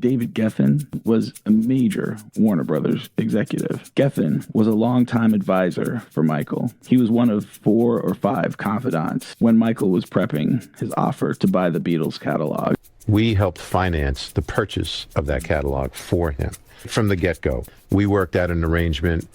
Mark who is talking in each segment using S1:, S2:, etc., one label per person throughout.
S1: David Geffen was a major Warner Brothers executive. Geffen was a longtime advisor for Michael. He was one of 4 or 5 confidants when Michael was prepping his offer to buy the Beatles catalog.
S2: We helped finance the purchase of that catalog for him. From the get-go, we worked out an arrangement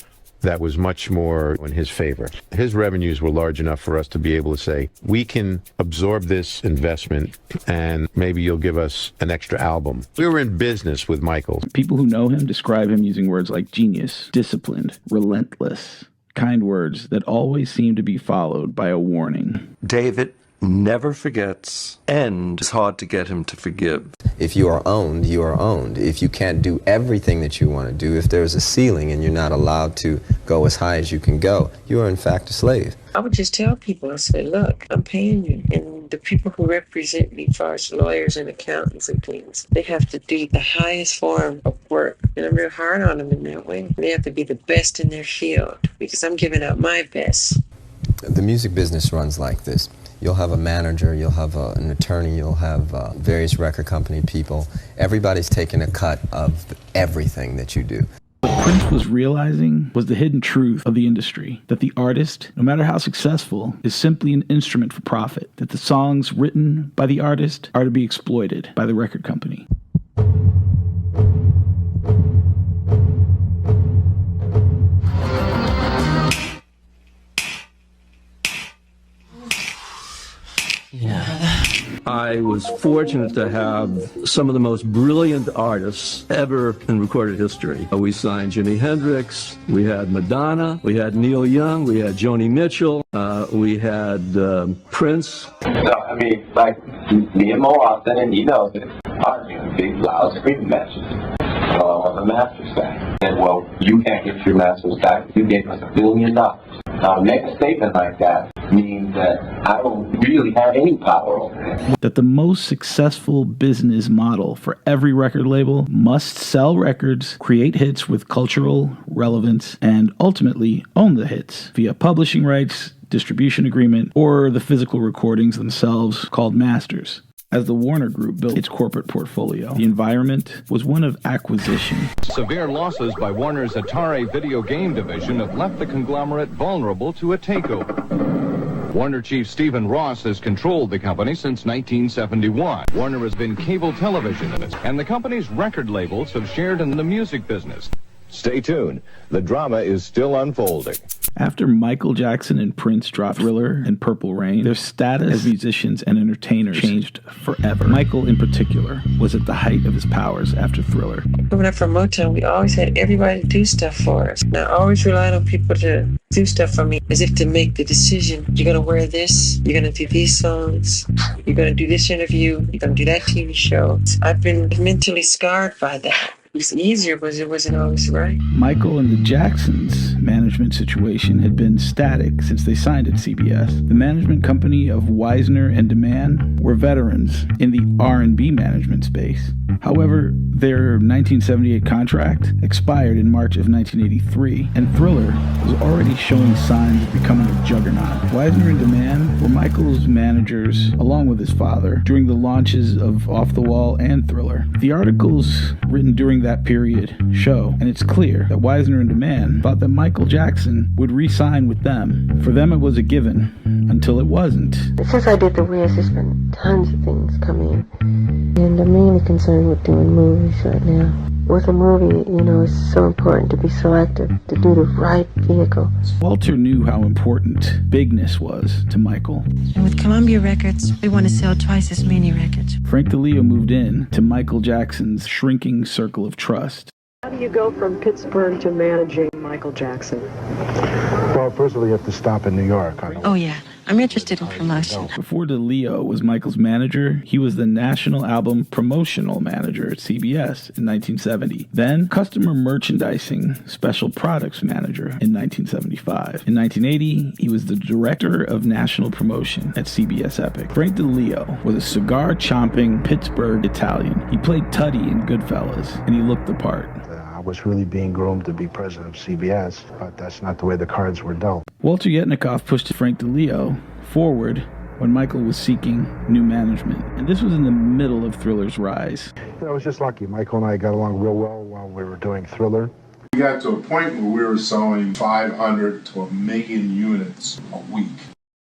S2: that was much more in his favor. His revenues were large enough for us to be able to say, we can absorb this investment and maybe you'll give us an extra album. We were in business with Michael.
S1: People who know him describe him using words like genius, disciplined, relentless, kind words that always seem to be followed by a warning.
S3: David never forgets, and it's hard to get him to forgive.
S4: If you are owned, you are owned. If you can't do everything that you want to do, if there's a ceiling and you're not allowed to go as high as you can go, you are in fact a slave.
S5: I would just tell people, I say, look, I'm paying you. And the people who represent me, as far as lawyers and accountants and things, they have to do the highest form of work. And I'm real hard on them in that way. They have to be the best in their field because I'm giving out my best.
S4: The music business runs like this. You'll have a manager, you'll have an attorney, you'll have various record company people. Everybody's taking a cut of everything that you do.
S1: What Prince was realizing was the hidden truth of the industry, that the artist, no matter how successful, is simply an instrument for profit, that the songs written by the artist are to be exploited by the record company.
S3: I was fortunate to have some of the most brilliant artists ever in recorded history. We signed Jimi Hendrix, we had Madonna, we had Neil Young, we had Joni Mitchell, we had Prince.
S6: I mean, like, me and Mo Austin, and he knows it, are big, loud screaming matches. On the master's back. And, well, you can't get your master's back. You gave us $1 billion. Now, to make a statement like that means that I don't really have any power over it.
S1: That the most successful business model for every record label must sell records, create hits with cultural relevance, and ultimately own the hits via publishing rights, distribution agreement, or the physical recordings themselves called masters. As the Warner Group built its corporate portfolio, the environment was one of acquisition.
S7: Severe losses by Warner's Atari video game division have left the conglomerate vulnerable to a takeover. Warner chief Stephen Ross has controlled the company since 1971. Warner has been cable television, and the company's record labels have shared in the music business. Stay tuned. The drama is still unfolding.
S1: After Michael Jackson and Prince dropped Thriller and Purple Rain, their status as musicians and entertainers changed forever. Michael, in particular, was at the height of his powers after Thriller.
S5: Coming up from Motown, we always had everybody do stuff for us. And I always relied on people to do stuff for me, as if to make the decision. You're going to wear this, you're going to do these songs, you're going to do this interview, you're going to do that TV show. I've been mentally scarred by that. It was easier, but it wasn't always right.
S1: Michael and the Jacksons' management situation had been static since they signed at CBS. The management company of Wisner and DeMann were veterans in the R&B management space. However, their 1978 contract expired in March of 1983, and Thriller was already showing signs of becoming a juggernaut. Wisner and DeMann were Michael's managers, along with his father, during the launches of Off the Wall and Thriller. The articles written during that period show, and it's clear that Wisner and DeMann thought that Michael Jackson would re-sign with them. For them, it was a given, until it wasn't.
S8: Since I did The Wiz, there's been tons of things coming in, and I'm mainly concerned with doing movies right now. With a movie, it's so important to be selective, to do the right vehicle.
S1: Walter knew how important bigness was to Michael.
S9: And with Columbia Records, we want to sell twice as many records.
S1: Frank DiLeo moved in to Michael Jackson's shrinking circle of trust.
S10: How do you go from Pittsburgh to managing Michael Jackson?
S11: Well, first of all, you have to stop in New York.
S9: Oh, yeah. I'm interested in promotion.
S1: Before DiLeo was Michael's manager, he was the National Album Promotional Manager at CBS in 1970. Then, Customer Merchandising Special Products Manager in 1975. In 1980, he was the Director of National Promotion at CBS Epic. Frank DiLeo was a cigar-chomping Pittsburgh Italian. He played Tuddy in Goodfellas, and he looked the part.
S11: I was really being groomed to be president of CBS, but that's not the way the cards were dealt.
S1: Walter Yetnikoff pushed Frank DiLeo forward when Michael was seeking new management. And this was in the middle of Thriller's rise.
S11: I was just lucky. Michael and I got along real well while we were doing Thriller.
S12: We got to a point where we were selling 500 to 1 million units a week.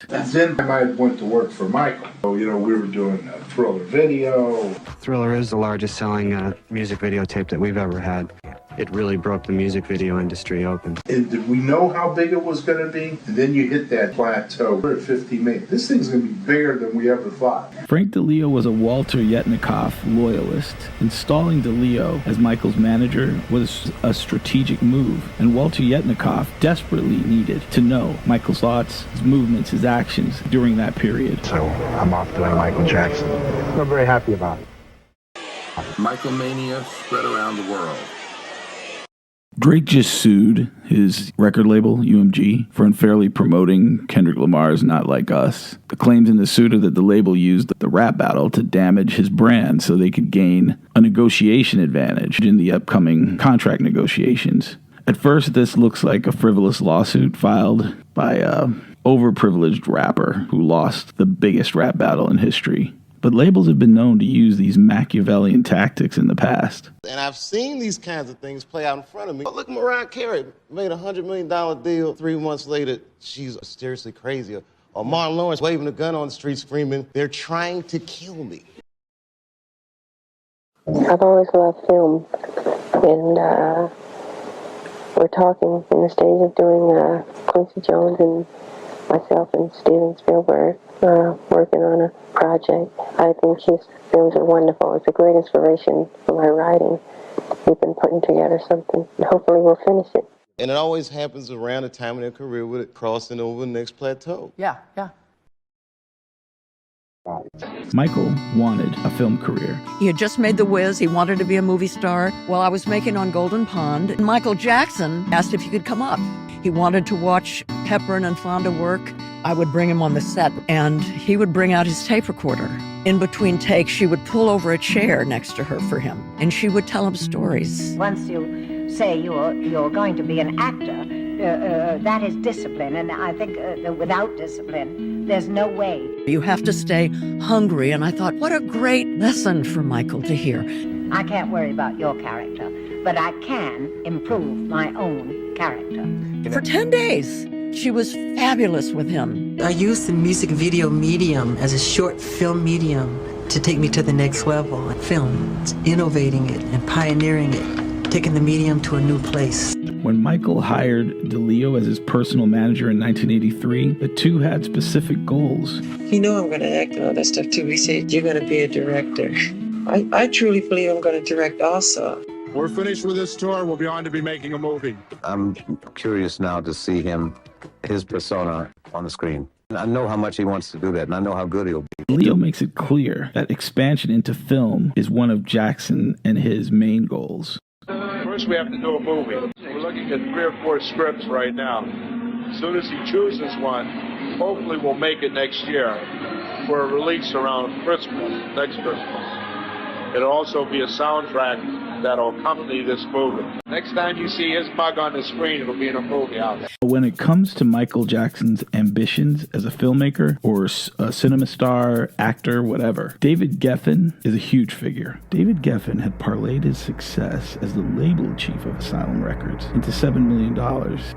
S12: And then I went to work for Michael. So, we were doing a Thriller video.
S13: Thriller is the largest selling music video tape that we've ever had. It really broke the music video industry open.
S12: And did we know how big it was going to be? And then you hit that plateau. We're at 50 million. This thing's going to be bigger than we ever thought.
S1: Frank DiLeo was a Walter Yetnikoff loyalist. Installing DiLeo as Michael's manager was a strategic move, and Walter Yetnikoff desperately needed to know Michael's thoughts, his movements, his actions during that period.
S11: So I'm off doing Michael Jackson. I'm very happy about it.
S14: Michael Mania spread around the world.
S1: Drake just sued his record label, UMG, for unfairly promoting Kendrick Lamar's Not Like Us. The claims in the suit are that the label used the rap battle to damage his brand so they could gain a negotiation advantage in the upcoming contract negotiations. At first, this looks like a frivolous lawsuit filed by a overprivileged rapper who lost the biggest rap battle in history. But labels have been known to use these Machiavellian tactics in the past.
S15: And I've seen these kinds of things play out in front of me. Look, Mariah Carey made a $100 million deal. 3 months later, she's seriously crazy. Or Martin Lawrence waving a gun on the street screaming, "They're trying to kill me."
S8: I've always loved film, and we're talking in the stage of doing Quincy Jones and myself and Steven Spielberg working on a project. I think his films are wonderful. It's a great inspiration for my writing. We've been putting together something, and hopefully we'll finish it.
S15: And it always happens around the time in their career with it crossing over the next plateau.
S16: Yeah.
S1: Michael wanted a film career.
S16: He had just made The Wiz. He wanted to be a movie star. While I was making On Golden Pond, Michael Jackson asked if he could come up. He wanted to watch Hepburn and Fonda work. I would bring him on the set, and he would bring out his tape recorder. In between takes, she would pull over a chair next to her for him, and she would tell him stories.
S17: Once you say you're going to be an actor, that is discipline, and I think without discipline, there's no way.
S16: You have to stay hungry, and I thought, what a great lesson for Michael to hear.
S17: I can't worry about your character, but I can improve my own character.
S16: For 10 days, she was fabulous with him.
S18: I used the music video medium as a short film medium to take me to the next level. Film, innovating it and pioneering it, taking the medium to a new place.
S1: When Michael hired DiLeo as his personal manager in 1983, the two had specific goals.
S5: I'm going to act and all that stuff too. He said, you're going to be a director. I truly believe I'm going to direct also.
S12: We're finished with this tour. We'll be on to be making a movie.
S19: I'm curious now to see his persona on the screen. I know how much he wants to do that, and I know how good he'll be.
S1: DiLeo makes it clear that expansion into film is one of Jackson and his main goals.
S12: First, we have to do a movie. We're looking at 3 or 4 scripts right now. As soon as he chooses one, hopefully we'll make it next year for a release around Christmas, next Christmas. It'll also be a soundtrack that'll accompany this movie. Next time you see his mug on the screen, it'll be in a movie out there.
S1: When it comes to Michael Jackson's ambitions as a filmmaker or a cinema star, actor, whatever, David Geffen is a huge figure. David Geffen had parlayed his success as the label chief of Asylum Records into $7 million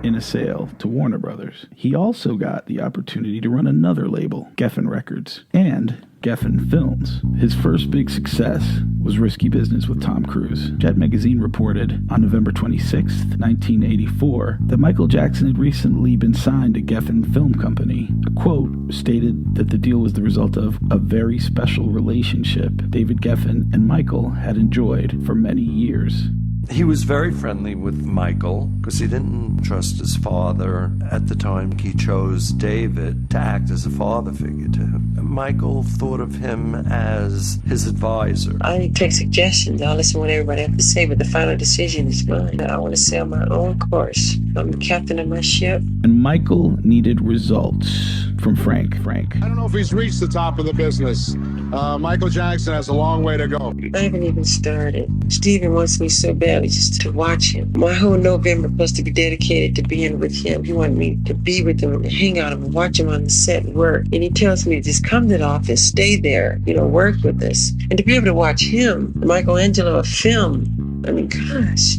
S1: in a sale to Warner Brothers. He also got the opportunity to run another label, Geffen Records, and Geffen Films. His first big success was Risky Business with Tom Cruise. Jet magazine reported on November 26, 1984, that Michael Jackson had recently been signed to Geffen Film Company. A quote stated that the deal was the result of a very special relationship David Geffen and Michael had enjoyed for many years.
S3: He was very friendly with Michael because he didn't trust his father. At the time, he chose David to act as a father figure to him. Michael thought of him as his advisor.
S5: I take suggestions. I'll listen to what everybody has to say, but the final decision is mine. I want to sail my own course. I'm the captain of my ship.
S1: And Michael needed results from Frank.
S12: I don't know if he's reached the top of the business, Michael Jackson has a long way to go.
S5: I haven't even started. Steven wants me so badly just to watch him. My whole November supposed to be dedicated to being with him. He wanted me to be with him and hang out and watch him on the set work. And he tells me to just come to the office, stay there, work with us. And to be able to watch him, Michelangelo, film, I mean, gosh.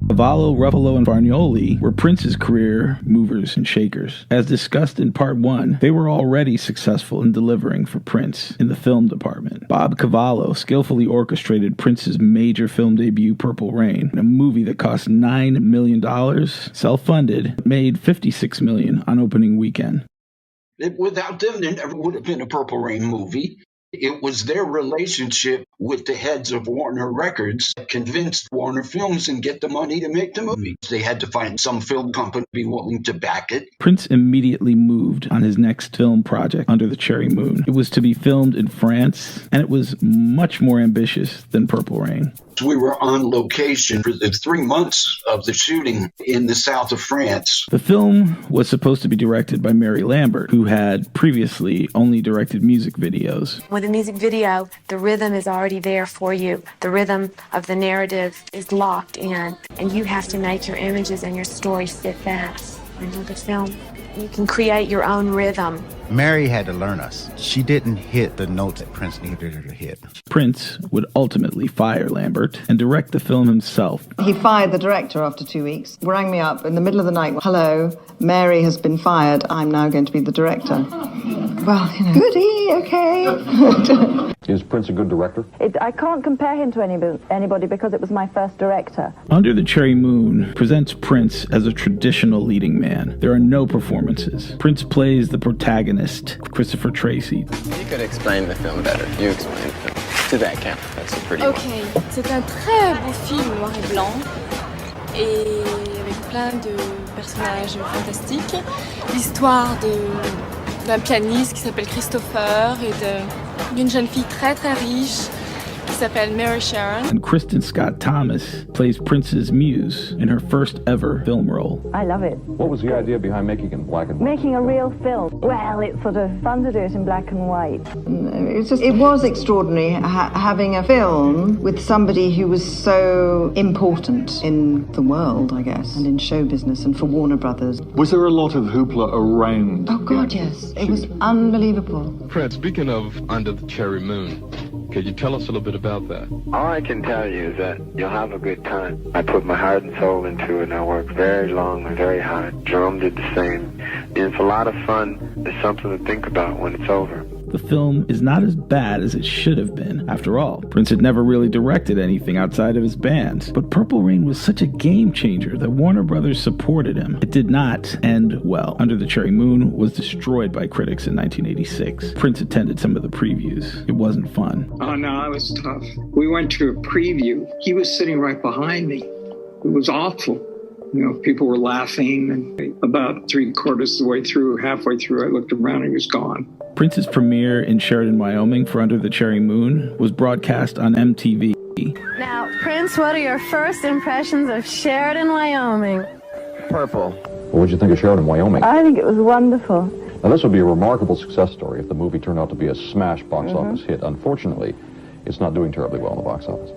S1: Cavallo, Ruffalo, and Fargnoli were Prince's career movers and shakers. As discussed in part 1, they were already successful in delivering for Prince in the film department. Bob Cavallo skillfully orchestrated Prince's major film debut, Purple Rain, a movie that cost $9 million, self-funded, made $56 million on opening weekend.
S20: Without them, there never would have been a Purple Rain movie. It was their relationship with the heads of Warner Records that convinced Warner Films and get the money to make the movie. They had to find some film company to be willing to back it.
S1: Prince immediately moved on his next film project, Under the Cherry Moon. It was to be filmed in France, and it was much more ambitious than Purple Rain.
S20: We were on location for the 3 months of the shooting in the south of France.
S1: The film was supposed to be directed by Mary Lambert, who had previously only directed music videos.
S9: With a music video, the rhythm is already there for you. The rhythm of the narrative is locked in, and you have to make your images and your story fit fast. And with the film, you can create your own rhythm.
S21: Mary had to learn us. She didn't hit the notes that Prince needed her to hit.
S1: Prince would ultimately fire Lambert and direct the film himself.
S22: He fired the director after 2 weeks, rang me up in the middle of the night. Hello, Mary has been fired. I'm now going to be the director. Well, goody, okay.
S23: Is Prince a good director?
S24: I can't compare him to anybody because it was my first director.
S1: Under the Cherry Moon presents Prince as a traditional leading man. There are no performances. Prince plays the protagonist, Christopher Tracy.
S4: You could explain the film better. You explain the film. To that camera, that's a pretty one.
S25: Ok, c'est un très beau film noir et blanc et avec plein de personnages fantastiques. L'histoire d'un pianiste qui s'appelle Christopher et d'une jeune fille très très riche qui s'appelle Mary Sharon.
S1: And Kristen Scott Thomas plays Prince's muse in her first ever film role.
S24: I love it.
S23: What was the idea behind making it in black and white?
S24: Making a real film. Well, it's sort of fun to do it in black and white.
S22: It was extraordinary having a film with somebody who was so important in the world, I guess, and in show business and for Warner Brothers.
S26: Was there a lot of hoopla around?
S22: Oh, God, yes. It was unbelievable.
S27: Fred, speaking of Under the Cherry Moon, could you tell us a little bit about that?
S28: All I can tell you is that you'll have a good time. I put my heart and soul into it, and I worked very long and very hard. Jerome did the same. And it's a lot of fun. It's something to think about when it's over.
S1: The film is not as bad as it should have been. After all, Prince had never really directed anything outside of his bands. But Purple Rain was such a game changer that Warner Brothers supported him. It did not end well. Under the Cherry Moon was destroyed by critics in 1986. Prince attended some of the previews. It wasn't fun.
S29: Oh, no, it was tough. We went to a preview. He was sitting right behind me. It was awful. People were laughing, and about 3/4 of the way through, halfway through, I looked around and he was gone.
S1: Prince's premiere in Sheridan, Wyoming for Under the Cherry Moon was broadcast on MTV.
S24: Now, Prince, what are your first impressions of Sheridan, Wyoming?
S4: Purple.
S23: What did you think of Sheridan, Wyoming?
S24: I think it was wonderful.
S23: Now, this would be a remarkable success story if the movie turned out to be a smash box office hit. Unfortunately, it's not doing terribly well in the box office.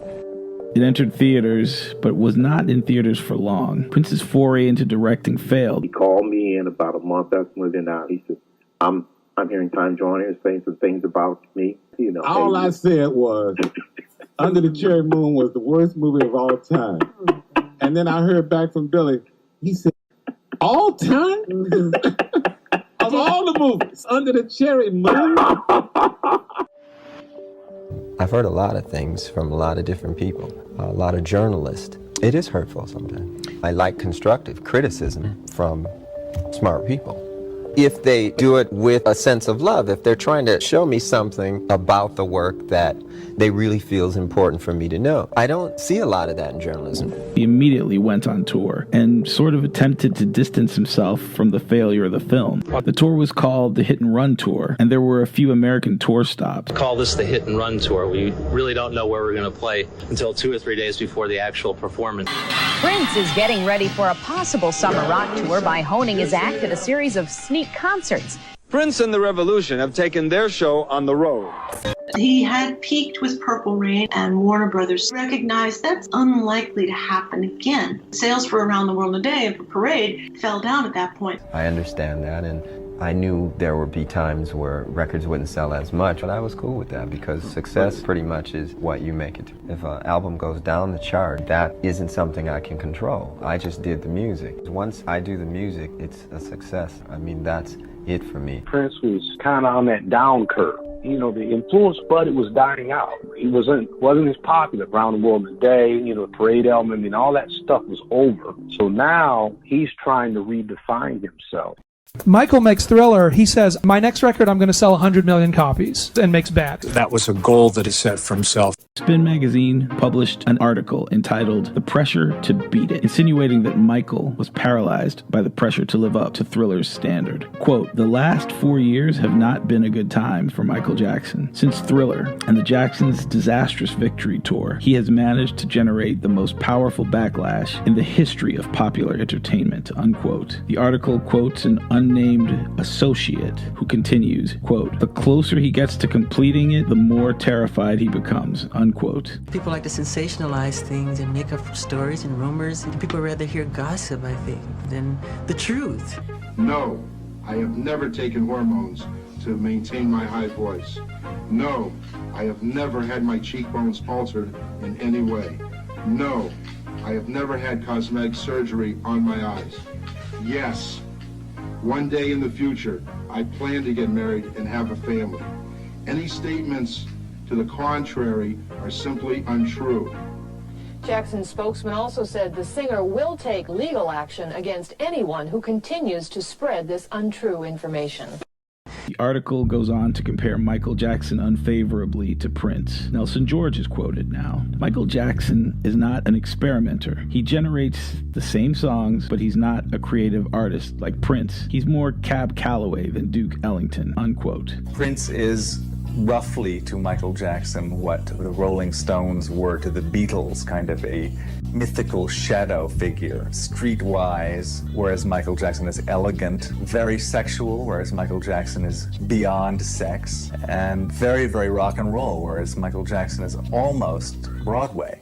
S1: It entered theaters, but was not in theaters for long. Prince's foray into directing failed.
S6: He called me in about a month after moving out. He said, I'm hearing Time Joyner saying some things about me.
S30: All I said was, Under the Cherry Moon was the worst movie of all time. And then I heard back from Billy. He said, all time? Of all the movies, Under the Cherry Moon?
S4: I've heard a lot of things from a lot of different people, a lot of journalists. It is hurtful sometimes. I like constructive criticism from smart people. If they do it with a sense of love, if they're trying to show me something about the work that they really feel is important for me to know. I don't see a lot of that in journalism.
S1: He immediately went on tour and sort of attempted to distance himself from the failure of the film. The tour was called the Hit and Run Tour, and there were a few American tour stops.
S31: Call this the Hit and Run Tour. We really don't know where we're going to play until 2 or 3 days before the actual performance.
S32: Prince is getting ready for a possible summer rock tour by honing his act at a series of sneak concerts.
S2: Prince and the Revolution have taken their show on the road.
S7: He had peaked with Purple Rain, and Warner Brothers recognized that's unlikely to happen again. Sales for Around the World in a Day of a Parade fell down at that point.
S4: I understand that, and I knew there would be times where records wouldn't sell as much, but I was cool with that because success pretty much is what you make it. If an album goes down the chart, that isn't something I can control. I just did the music. Once I do the music, it's a success. I mean, that's it for me.
S8: Prince was kind of on that down curve. You know, the influence Buddy was dying out. He wasn't as popular. Around the World in a Day, you know, the Parade album, I mean, all that stuff was over. So now he's trying to redefine himself.
S10: Michael makes Thriller. He says, my next record, I'm going to sell 100 million copies, and makes Bad.
S11: That was a goal that he set for himself.
S1: Spin magazine published an article entitled The Pressure to Beat It, insinuating that Michael was paralyzed by the pressure to live up to Thriller's standard. Quote, the last 4 years have not been a good time for Michael Jackson. Since Thriller and the Jacksons' disastrous victory tour, he has managed to generate the most powerful backlash in the history of popular entertainment, unquote. The article quotes an unnamed associate who continues, quote, the closer he gets to completing it, the more terrified he becomes, unquote.
S13: People like to sensationalize things and make up stories and rumors. People rather hear gossip, I think, than the truth.
S14: No, I have never taken hormones to maintain my high voice. No, I have never had my cheekbones altered in any way. No, I have never had cosmetic surgery on my eyes. Yes, one day in the future, I plan to get married and have a family. Any statements to the contrary are simply untrue.
S15: Jackson's spokesman also said the singer will take legal action against anyone who continues to spread this untrue information.
S1: The article goes on to compare Michael Jackson unfavorably to Prince. Nelson George is quoted now. Michael Jackson is not an experimenter. He generates the same songs, but he's not a creative artist like Prince. He's more Cab Calloway than Duke Ellington, unquote.
S16: Prince is roughly to Michael Jackson what the Rolling Stones were to the Beatles, kind of a mythical shadow figure, streetwise, whereas Michael Jackson is elegant, very sexual, whereas Michael Jackson is beyond sex, and very, very rock and roll, whereas Michael Jackson is almost Broadway.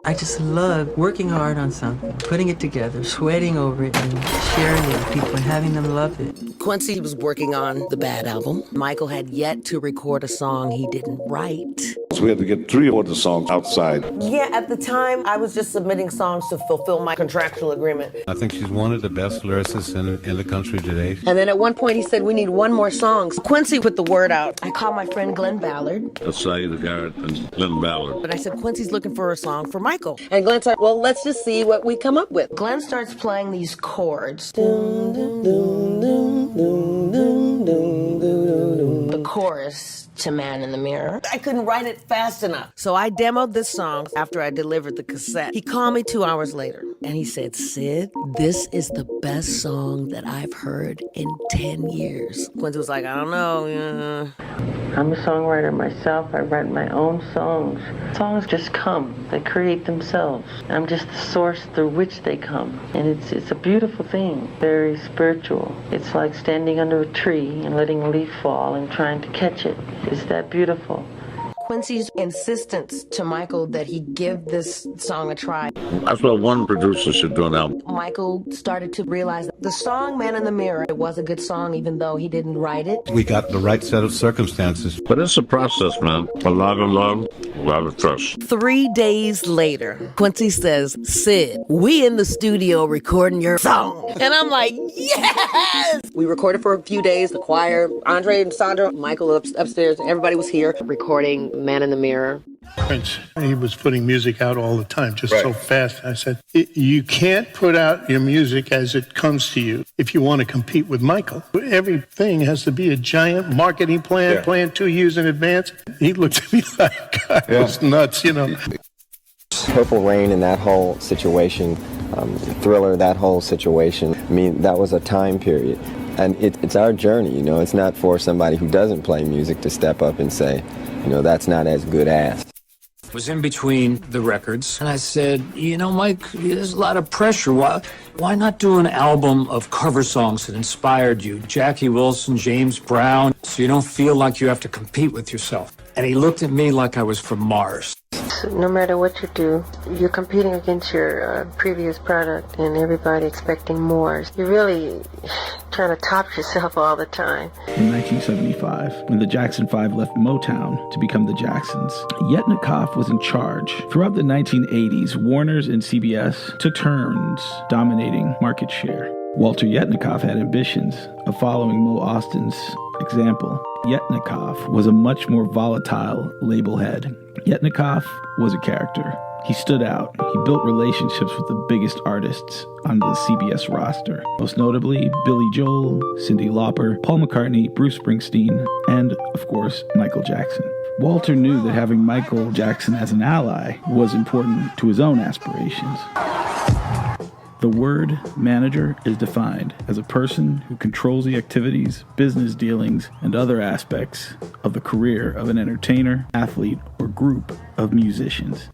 S13: I just love working hard on something, putting it together, sweating over it, and sharing it with people and having them love it.
S17: Quincy was working on the Bad album. Michael had yet to record a song he didn't write.
S18: So we had to get 3 of the songs outside.
S17: Yeah, at the time, I was just submitting songs to fulfill my contractual agreement.
S23: I think she's one of the best lyricists in the country today.
S17: And then at one point he said, we need one more song. So Quincy put the word out. I called my friend Glenn Ballard.
S18: Saeed Garrett and Glenn Ballard.
S17: But I said, Quincy's looking for a song for Michael. And Glenn said, well, let's just see what we come up with. Glenn starts playing these chords. The chorus to Man in the Mirror. I couldn't write it fast enough. So I demoed this song after I delivered the cassette. He called me 2 hours later and he said, Sid, this is the best song that I've heard in 10 years. Quincy was like, I don't know. I'm a songwriter myself. I write my own songs. Songs just come. They create themselves. I'm just the source through which they come. And it's a beautiful thing. Very spiritual. It's like standing under a tree and letting a leaf fall and trying to catch it. Is that beautiful? Quincy's insistence to Michael that he give this song a try.
S18: That's what one producer should do now.
S17: Michael started to realize that the song Man in the Mirror was a good song even though he didn't write it.
S23: We got the right set of circumstances.
S18: But it's a process, man. A lot of love, a lot of trust.
S17: 3 days later, Quincy says, Sid, we in the studio recording your song. And I'm like, yes! We recorded for a few days, the choir, Andre and Sandra, Michael upstairs, everybody was here recording Man in the Mirror.
S32: Prince, he was putting music out all the time, just so fast. I said, you can't put out your music as it comes to you if you want to compete with Michael. Everything has to be a giant marketing plan, planned 2 years in advance. He looked at me like I was nuts, you know.
S4: Purple Rain and that whole situation, Thriller, that whole situation, I mean, that was a time period. And it's our journey, you know. It's not for somebody who doesn't play music to step up and say, you know, that's not as good as.
S11: Was in between the records, and I said, you know, Mike, there's a lot of pressure. Why not do an album of cover songs that inspired you? Jackie Wilson, James Brown, so you don't feel like you have to compete with yourself. And he looked at me like I was from Mars.
S3: No matter what you do, you're competing against your previous product and everybody expecting more. You're really trying to top yourself all the time.
S1: In 1975, when the Jackson 5 left Motown to become the Jacksons, Yetnikoff was in charge. Throughout the 1980s, Warner's and CBS took turns dominating market share. Walter Yetnikoff had ambitions of following Mo Austin's example. Yetnikoff was a much more volatile label head. Yetnikoff was a character. He stood out. He built relationships with the biggest artists on the CBS roster, most notably Billy Joel, Cyndi Lauper, Paul McCartney, Bruce Springsteen, and, of course, Michael Jackson. Walter knew that having Michael Jackson as an ally was important to his own aspirations. The word manager is defined as a person who controls the activities, business dealings, and other aspects of the career of an entertainer, athlete, or group of musicians.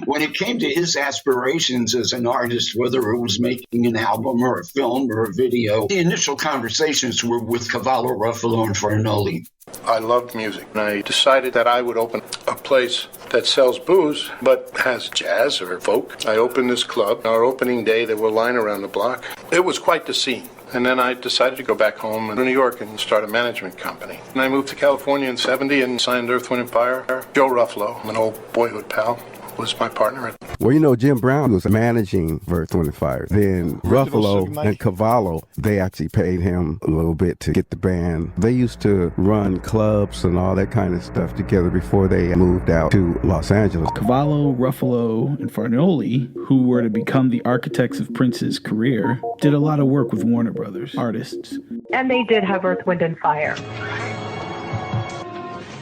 S5: When it came to his aspirations as an artist, whether it was making an album or a film or a video, the initial conversations were with Cavallo, Ruffalo, and Farnoli.
S32: I loved music, and I decided that I would open a place that sells booze, but has jazz or folk. I opened this club. Our opening day, there were a line around the block. It was quite the scene. And then I decided to go back home to New York and start a management company. And I moved to California in '70 and signed Earth, Wind & Fire. Joe Ruffalo, an old boyhood pal, was my partner.
S9: Well, you know, Jim Brown was managing Earth, Wind & Fire. Then Ruffalo and Cavallo, they actually paid him a little bit to get the band. They used to run clubs and all that kind of stuff together before they moved out to Los Angeles.
S1: Cavallo, Ruffalo, and Farnoli, who were to become the architects of Prince's career, did a lot of work with Warner Brothers artists.
S12: And they did have Earth, Wind & Fire.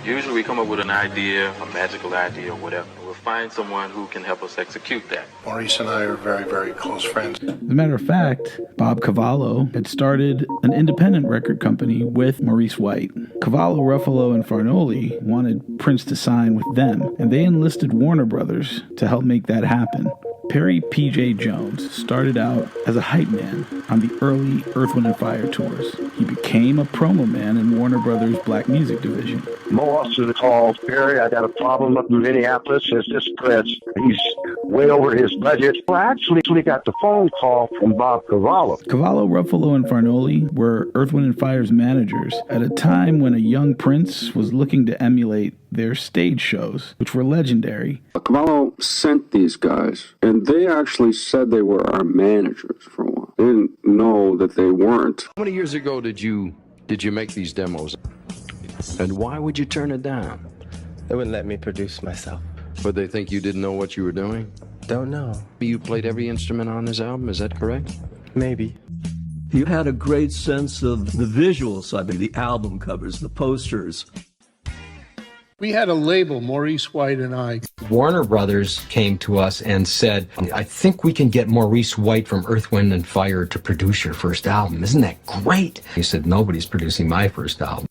S19: Usually we come up with an idea, a magical idea or whatever. We'll find someone who can help us execute that.
S32: Maurice and I are very, very close friends.
S1: As a matter of fact, Bob Cavallo had started an independent record company with Maurice White. Cavallo, Ruffalo, and Farnoli wanted Prince to sign with them, and they enlisted Warner Brothers to help make that happen. Perry P.J. Jones started out as a hype man on the early Earth, Wind & Fire tours. He became a promo man in Warner Brothers' black music division.
S8: Mo Austin called Perry. I got a problem up in Minneapolis. It's this Prince. He's way over his budget. Well, I actually got the phone call from Bob Cavallo.
S1: Cavallo, Ruffalo, and Farnoli were Earth, Wind & Fire's managers at a time when a young Prince was looking to emulate their stage shows, which were legendary.
S20: Cavallo sent these guys, and they actually said they were our managers for a while. They didn't know that they weren't.
S21: How many years ago did you make these demos? And why would you turn it down?
S4: They wouldn't let me produce myself.
S21: But they think you didn't know what you were doing?
S4: Don't know.
S21: You played every instrument on this album, is that correct?
S4: Maybe.
S22: You had a great sense of the visual side, the album covers, the posters.
S32: We had a label, Maurice White and I.
S25: Warner Brothers came to us and said, I think we can get Maurice White from Earth, Wind & Fire to produce your first album. Isn't that great? He said, nobody's producing my first album.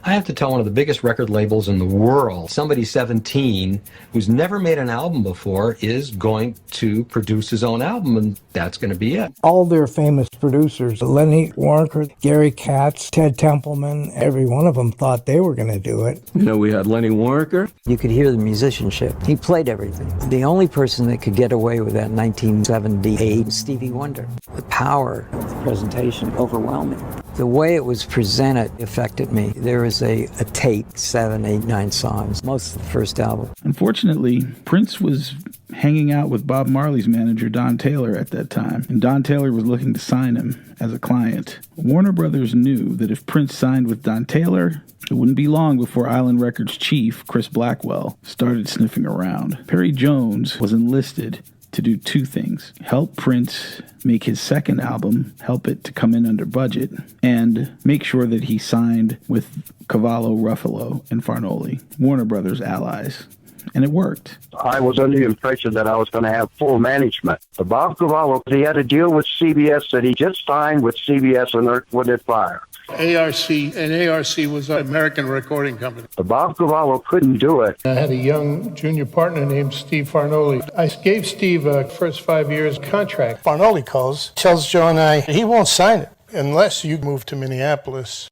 S25: I have to tell one of the biggest record labels in the world, somebody 17 who's never made an album before is going to produce his own album, and that's going to be it.
S26: All their famous producers, Lenny Waronker, Gary Katz, Ted Templeman, every one of them thought they were going to do it.
S21: You know, we had Lenny Waronker.
S13: You could hear the musicianship. He played everything. The only person that could get away with that in 1978 was Stevie Wonder. The power of the presentation, overwhelming. The way it was presented affected me. There was a tape, 7, 8, 9 songs, most of the first album.
S1: Unfortunately, Prince was hanging out with Bob Marley's manager, Don Taylor, at that time, and Don Taylor was looking to sign him as a client. Warner Brothers knew that if Prince signed with Don Taylor, it wouldn't be long before Island Records chief, Chris Blackwell, started sniffing around. Perry Jones was enlisted to do two things: help Prince make his second album, help it to come in under budget, and make sure that he signed with Cavallo, Ruffalo, and Farnoli, Warner Brothers allies. And it worked.
S8: I was under the impression that I was going to have full management. Bob Cavallo, he had a deal with CBS that he just signed with CBS and Earth, Wind & Fire.
S32: ARC, and ARC was an American recording company.
S8: But Bob Cavallo couldn't do it.
S32: I had a young junior partner named Steve Farnoli. I gave Steve a first 5 years contract. Farnoli calls, tells Joe and I, he won't sign it unless you move to Minneapolis.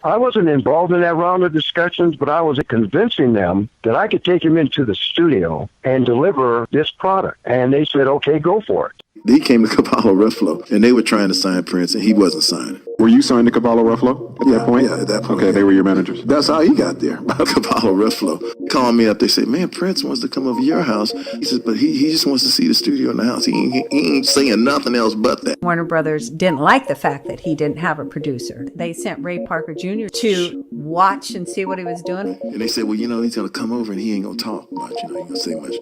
S8: I wasn't involved in that round of discussions, but I was convincing them that I could take him into the studio and deliver this product. And they said, okay, go for it.
S2: He came to Cavallo Ruffalo, and they were trying to sign Prince, and he wasn't signing.
S20: Were you signed to Cavallo Ruffalo at that point?
S2: Yeah, at that point.
S20: Okay, they were your managers.
S2: That's how he got there, by Cavallo Ruffalo. Called me up, they said, man, Prince wants to come over to your house. He says, but he just wants to see the studio in the house. He ain't saying nothing else but that.
S6: Warner Brothers didn't like the fact that he didn't have a producer. They sent Ray Parker Jr. to watch and see what he was doing.
S2: And they said, well, he's going to come over and he ain't going to talk much, he ain't going to say much.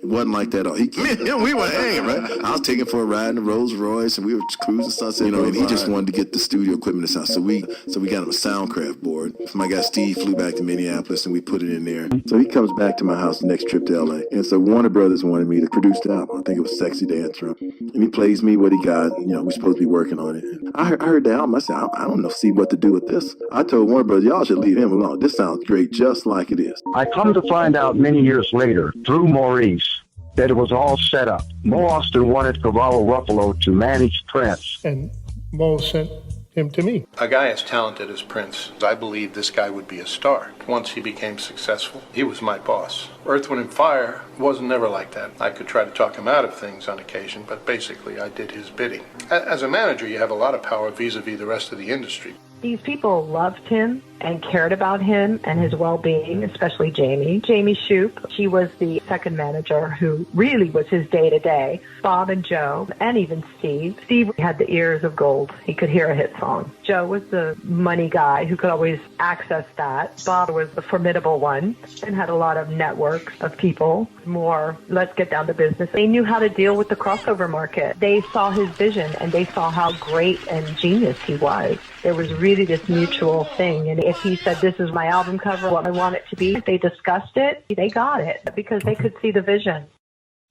S2: It wasn't like that at all. We were hanging, right? I was taking for a ride in the Rolls Royce, and we were cruising Sunset, and he just wanted to get the studio equipment in his house. So we got him a Soundcraft board. My guy Steve flew back to Minneapolis, and we put it in there. So he comes back to my house the next trip to LA. And so Warner Brothers wanted me to produce the album. I think it was Sexy Dancer. And he plays me what he got. We're supposed to be working on it. And I heard the album. I said, I don't know, see what to do with this. I told Warner Brothers, y'all should leave him alone. This sounds great just like it is.
S8: I come to find out many years later, through Maurice, that it was all set up. Mo Austin wanted Cavallo Ruffalo to manage Prince.
S32: And Mo sent him to me.
S7: A guy as talented as Prince, I believed this guy would be a star. Once he became successful, he was my boss. Earth, Wind & Fire wasn't never like that. I could try to talk him out of things on occasion, but basically I did his bidding. As a manager, you have a lot of power vis-a-vis the rest of the industry.
S12: These people loved him and cared about him and his well-being, especially Jamie. Jamie Shoup, she was the second manager who really was his day-to-day. Bob and Joe, and even Steve. Steve had the ears of gold. He could hear a hit song. Joe was the money guy who could always access that. Bob was the formidable one and had a lot of networks of people. More, let's get down to business. They knew how to deal with the crossover market. They saw his vision and they saw how great and genius he was. There was really this mutual thing. And if he said, this is my album cover, what I want it to be, if they discussed it, they got it because they could see the vision.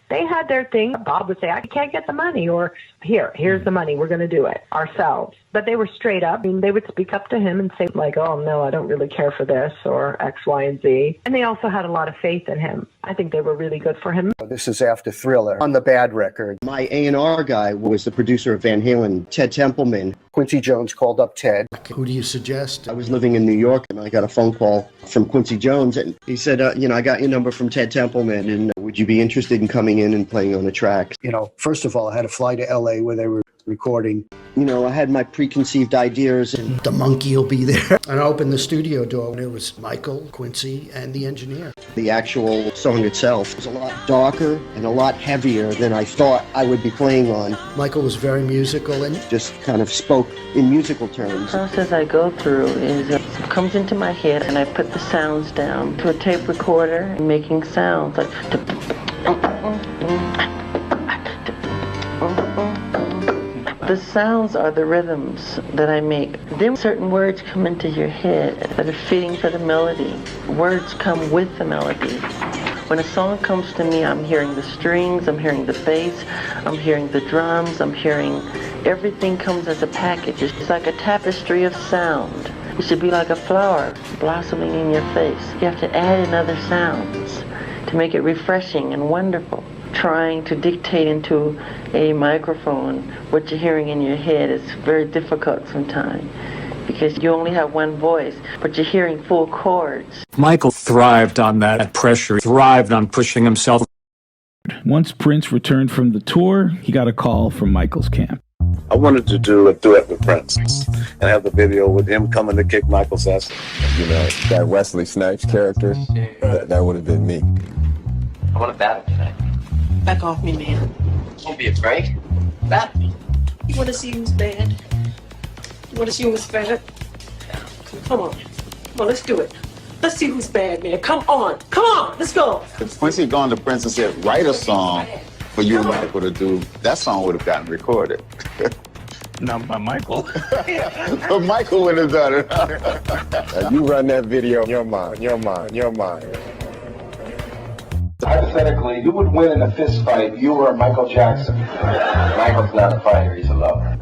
S12: They had their thing. Bob would say, I can't get the money, or here's the money. We're going to do it ourselves. But they were straight up. I mean, they would speak up to him and say, like, oh, no, I don't really care for this, or X, Y, and Z. And they also had a lot of faith in him. I think they were really good for him.
S10: This is after Thriller on the Bad record. My A&R guy was the producer of Van Halen, Ted Templeman. Quincy Jones called up Ted.
S14: Who do you suggest?
S10: I was living in New York, and I got a phone call from Quincy Jones, and he said, I got your number from Ted Templeman, and would you be interested in coming in and playing on the track?
S14: First of all, I had to fly to L.A. where they were recording.
S10: I had my preconceived ideas. And
S14: the monkey will be there. And I opened the studio door, and it was Michael, Quincy, and the engineer.
S10: The actual song itself was a lot darker and a lot heavier than I thought I would be playing on.
S14: Michael was very musical and
S10: just kind of spoke in musical terms.
S3: The process I go through is it comes into my head, and I put the sounds down to a tape recorder and making sounds like the sounds are the rhythms that I make. Then certain words come into your head that are fitting for the melody. Words come with the melody. When a song comes to me, I'm hearing the strings, I'm hearing the bass, I'm hearing the drums, I'm hearing everything comes as a package. It's like a tapestry of sound. It should be like a flower blossoming in your face. You have to add in other sounds to make it refreshing and wonderful. Trying to dictate into a microphone what you're hearing in your head is very difficult sometimes because you only have one voice, but you're hearing full chords.
S11: Michael thrived on that pressure, thrived on pushing himself.
S1: Once Prince returned from the tour, he got a call from Michael's camp.
S15: I wanted to do a duet with Prince and have the video with him coming to kick Michael's ass.
S4: That Wesley Snipes character, that would have been me.
S24: I want to battle tonight.
S17: Back off me, man.
S24: Don't be afraid.
S17: Battle me. You want to see who's bad? You want to see who's bad? Come on. Come on, let's do it. Let's see who's bad, man. Come on. Come on. Let's go.
S15: If Quincy had gone to Prince and said, write a song for you and Michael to do, that song would have gotten recorded.
S1: Not by Michael.
S15: But Michael would have done it.
S4: You run that video in your mind.
S27: Hypothetically, who would win in a fist fight, you or Michael Jackson? Michael's not a fighter, he's a lover.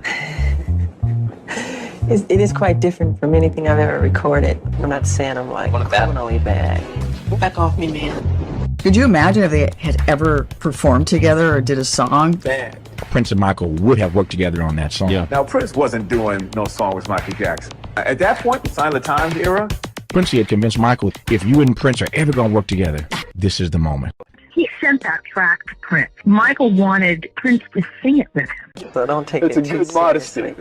S3: It is quite different from anything I've ever recorded. I'm not saying I'm like criminally bad. Back off me, man.
S5: Could you imagine if they had ever performed together or did a song?
S9: Bad.
S16: Prince and Michael would have worked together on that song. Yeah.
S9: Now, Prince wasn't doing no song with Michael Jackson. At that point, the Silent Times era,
S16: Prince had convinced Michael, if you and Prince are ever going to work together, this is the moment.
S18: He sent that track to Prince. Michael wanted Prince to sing it with him.
S3: So don't take it too seriously.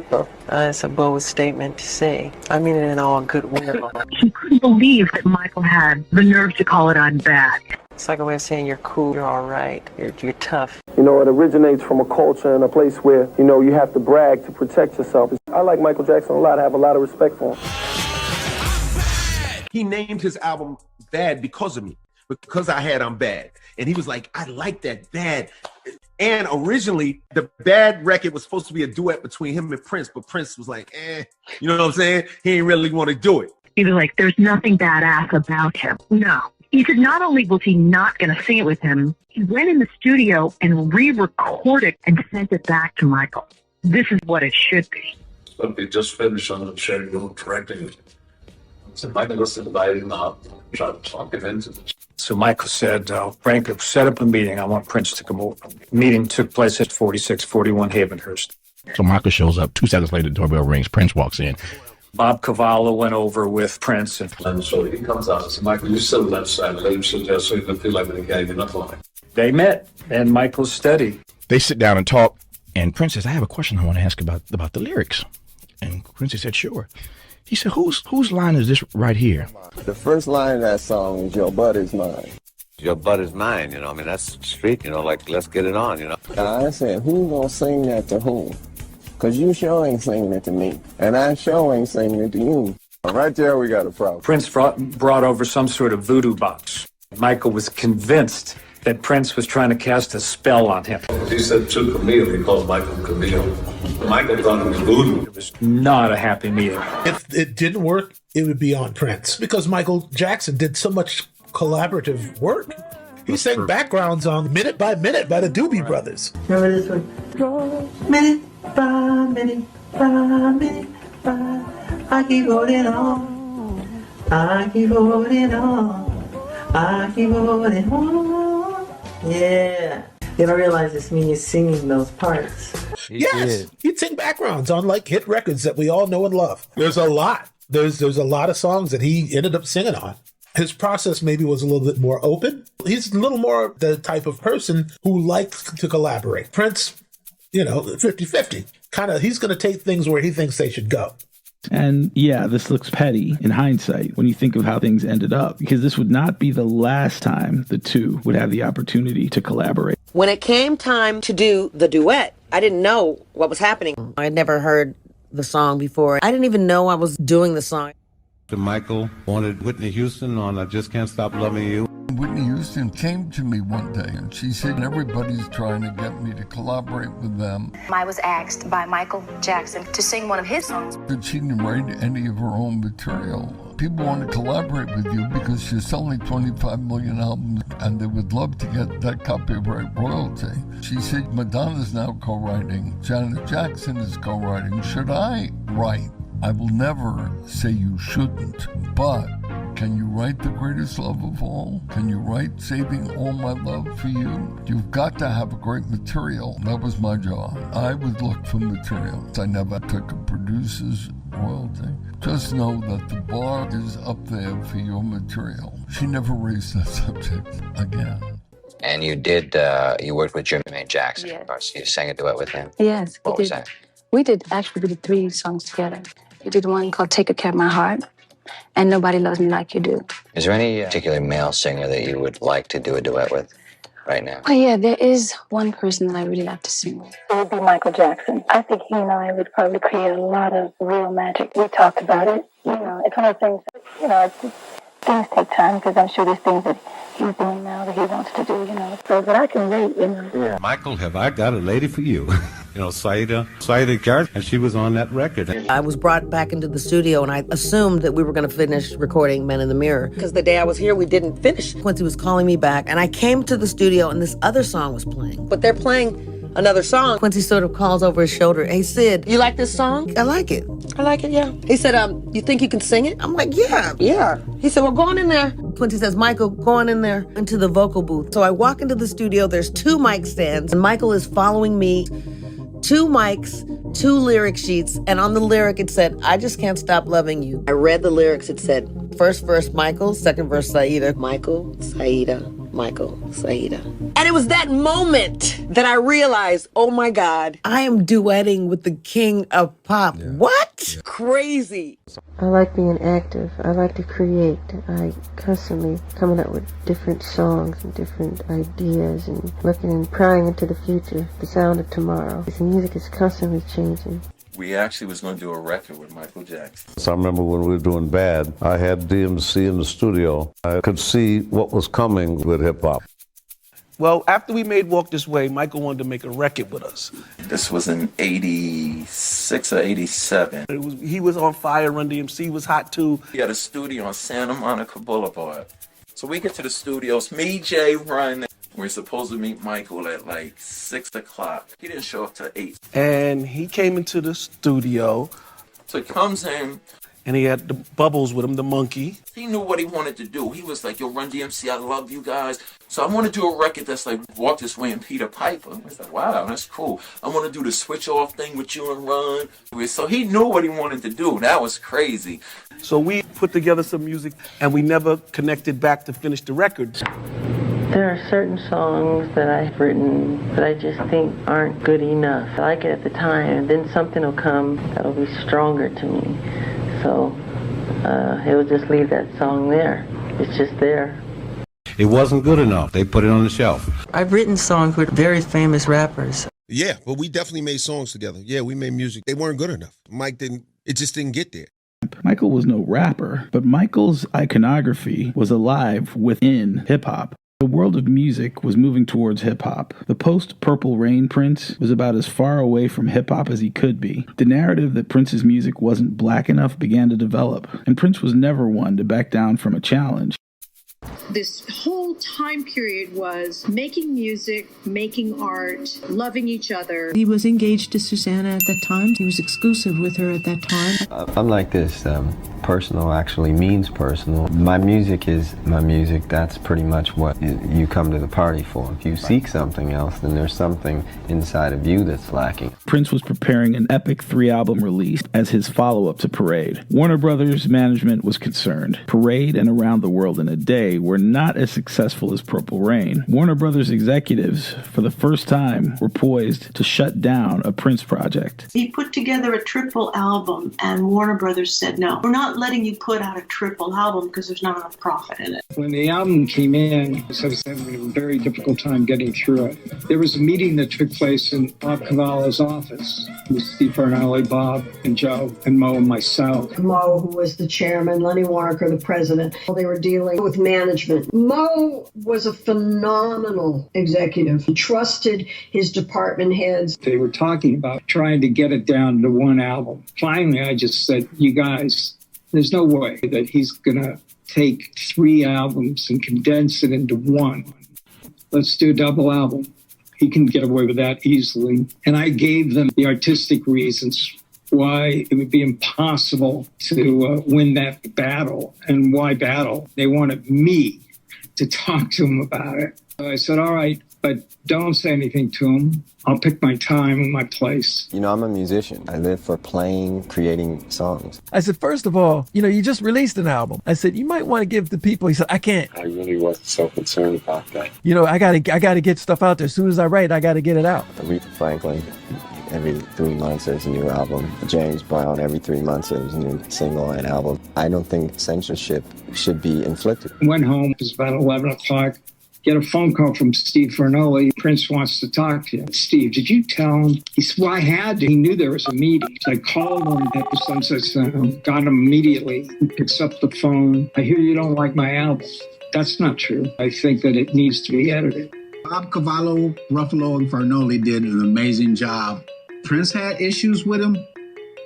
S3: It's a bold statement to say. I mean it in all goodwill.
S18: He couldn't believe that Michael had the nerve to call it "I'm bad."
S3: It's like a way of saying you're cool, you're all right, you're tough.
S19: You know, it originates from a culture and a place where, you know, you have to brag to protect yourself. I like Michael Jackson a lot. I have a lot of respect for him.
S22: He named his album Bad because of me, because I had I'm Bad. And he was like, I like that, Bad. And originally, the Bad record was supposed to be a duet between him and Prince, but Prince was like, you know what I'm saying? He didn't really want to do it.
S18: He was like, there's nothing badass about him. No. He said not only was he not going to sing it with him, he went in the studio and re-recorded and sent it back to Michael. This is what it should be.
S23: But we just finished on the schedule correcting it. So Michael was inviting up, try to talk him into it.
S11: So Michael said, Frank, set up a meeting. I want Prince to come over. The meeting took place at 4641 Havenhurst.
S16: So Michael shows up. 2 seconds later, the doorbell rings. Prince walks in.
S11: Bob Cavallo went over with Prince.
S23: And so he comes out and says, Michael, you sit on that side and let him sit there so you don't feel like the guy you're not lying.
S11: They met, and Michael's steady.
S16: They sit down and talk, and Prince says, I have a question I want to ask about the lyrics. And Quincy said, sure. He said, whose line is this right here?
S4: The first line of that song is "Your butt is mine."
S32: Your butt is mine, you know. I mean, that's street, you know, like, let's get it on, you know.
S4: I said, who gonna sing that to whom? Because you sure ain't singing it to me, and I sure ain't singing it to you. Right there, we got a problem.
S11: Prince brought over some sort of voodoo box. Michael was convinced that Prince was trying to cast a spell on him.
S23: He said to Camille, he called Michael Camille. Michael thought it was voodoo.
S11: It was not a happy meeting.
S25: If it didn't work, it would be on Prince, because Michael Jackson did so much collaborative work. He sang backgrounds on Minute by Minute by the Doobie Brothers.
S3: Remember this one? Minute by minute by minute by, I keep holding on. I keep holding on. I keep holding on. Yeah. You don't realize it's me singing those parts.
S25: Yes, he'd sing backgrounds on like hit records that we all know and love. There's a lot. There's a lot of songs that he ended up singing on. His process maybe was a little bit more open. He's a little more the type of person who likes to collaborate. Prince, you know, 50-50. Kind of, he's going to take things where he thinks they should go.
S1: And yeah, this looks petty in hindsight when you think of how things ended up, because this would not be the last time the two would have the opportunity to collaborate.
S17: When it came time to do the duet, I didn't know what was happening. I had never heard the song before. I didn't even know I was doing the song.
S28: Michael wanted Whitney Houston on I Just Can't Stop Loving You.
S29: Whitney Houston came to me one day and she said, everybody's trying to get me to collaborate with them.
S30: I was asked by Michael Jackson to sing one of his songs.
S29: But she didn't write any of her own material. People want to collaborate with you because you're selling 25 million albums and they would love to get that copyright royalty. She said, Madonna's now co-writing, Janet Jackson is co-writing. Should I write? I will never say you shouldn't, but can you write The Greatest Love of All? Can you write Saving All My Love for You? You've got to have a great material. That was my job. I would look for material. I never took a producer's royalty. Just know that the bar is up there for your material. She never raised that subject again.
S31: And you did, you worked with Jermaine Jackson. Yes. You sang a duet with him.
S33: Yes.
S31: What was that?
S33: We did 3 songs together. We did one called Take Good Care of My Heart and Nobody Loves Me Like You Do.
S31: Is there any particular male singer that you would like to do a duet with right now?
S33: Oh, yeah, there is one person that I really like to sing with. It would be Michael Jackson. I think he and I would probably create a lot of real magic. We talked about it. You know, it's one of the things, you know, things take time because I'm sure there's things that he's doing now that he wants to do, you know. So, but I can wait, you know.
S28: Yeah. Michael, have I got a lady for you? You know, Saida Garrett, and she was on that record.
S17: I was brought back into the studio, and I assumed that we were going to finish recording Men in the Mirror. Because the day I was here, we didn't finish. Quincy was calling me back, and I came to the studio, and this other song was playing. But they're playing another song, Quincy sort of calls over his shoulder, "Hey, Sid, you like this song?" "I like it." "I like it, yeah." He said, "You think you can sing it?" I'm like, yeah. He said, "Well, go on in there." Quincy says, "Michael, go on in there into the vocal booth." So I walk into the studio, there's 2 mic stands, and Michael is following me. 2 mics, 2 lyric sheets, and on the lyric it said, "I just can't stop loving you." I read the lyrics, it said, first verse Michael, second verse Saida. Michael, Saida, Michael, Saida. And it was that moment that I realized, oh my God, I am duetting with the king of pop. Yeah. What? Crazy.
S33: I like being active. I like to create. I constantly coming up with different songs and different ideas and looking and prying into the future, the sound of tomorrow. The music is constantly changing.
S2: We actually was going to do a record with Michael Jackson.
S28: So I remember when we were doing Bad, I had DMC in the studio. I could see what was coming with hip-hop.
S6: Well, after we made Walk This Way, Michael wanted to make a record with us.
S2: This was in 86 or 87.
S6: He was on fire, Run DMC was hot too.
S2: He had a studio on Santa Monica Boulevard. So we get to the studios, me, Jay, Run. We're supposed to meet Michael at like 6 o'clock. He didn't show up till 8.
S6: And he came into the studio.
S2: So he comes in.
S6: And he had the Bubbles with him, the monkey.
S2: He knew what he wanted to do. He was like, yo, Run DMC, I love you guys. So I want to do a record that's like Walk This Way and Peter Piper. I was like, wow, that's cool. I want to do the switch off thing with you and Run. So he knew what he wanted to do. That was crazy.
S6: So we put together some music and we never connected back to finish the record.
S3: There are certain songs that I've written that I just think aren't good enough. I like it at the time, and then something will come that'll be stronger to me. So he'll just leave that song there. It's just there.
S28: It wasn't good enough. They put it on the shelf.
S7: I've written songs with very famous rappers.
S22: Yeah, but we definitely made songs together. Yeah, we made music. They weren't good enough. It just didn't get there.
S1: Michael was no rapper, but Michael's iconography was alive within hip-hop. The world of music was moving towards hip-hop. The post-Purple Rain Prince was about as far away from hip-hop as he could be. The narrative that Prince's music wasn't black enough began to develop, and Prince was never one to back down from a challenge.
S8: This whole time period was making music, making art, loving each other.
S10: He was engaged to Susanna at that time. He was exclusive with her at that time.
S4: I'm like this. Personal actually means personal. My music is my music. That's pretty much what you come to the party for. If you seek something else, then there's something inside of you that's lacking.
S1: Prince was preparing an epic 3-album release as his follow-up to Parade. Warner Brothers management was concerned. Parade and Around the World in a Day were not as successful as Purple Rain. Warner Brothers executives, for the first time, were poised to shut down a Prince project.
S8: He put together a triple album, and Warner Brothers said, no, we're not letting you put out a triple album because there's not enough profit in it.
S12: When the album came in, I was having a very difficult time getting through it. There was a meeting that took place in Bob Cavallo's office with Steve Fernelli, Bob, and Joe, and Mo, and myself.
S8: Mo, who was the chairman, Lenny Waronker, the president, they were dealing with management. Mo was a phenomenal executive. He trusted his department heads.
S12: They were talking about trying to get it down to one album. Finally, I just said, you guys, there's no way that he's going to take 3 albums and condense it into one. Let's do a double album. He can get away with that easily. And I gave them the artistic reasons why it would be impossible to win that battle. And why battle? They wanted me to talk to him about it. I said, all right, but don't say anything to him. I'll pick my time and my place.
S4: You know, I'm a musician. I live for playing, creating songs.
S13: I said, first of all, you just released an album. I said, you might want to give the people. He said, I can't.
S27: I really wasn't so concerned about that.
S13: I gotta get stuff out there. As soon as I write, I gotta get it out.
S4: Aretha Franklin, every 3 months there's a new album. James Brown, every 3 months there's a new single and album. I don't think censorship should be inflicted.
S12: Went home, it was about 11 o'clock. Get a phone call from Steve Fernelli. Prince wants to talk to you. Steve, did you tell him? He said, well, I had to. He knew there was a meeting. So I called him at the Sunset Center, got him immediately. He picks up the phone. I hear you don't like my album. That's not true. I think that it needs to be edited.
S14: Bob Cavallo, Ruffalo, and Fernelli did an amazing job. Prince had issues with him,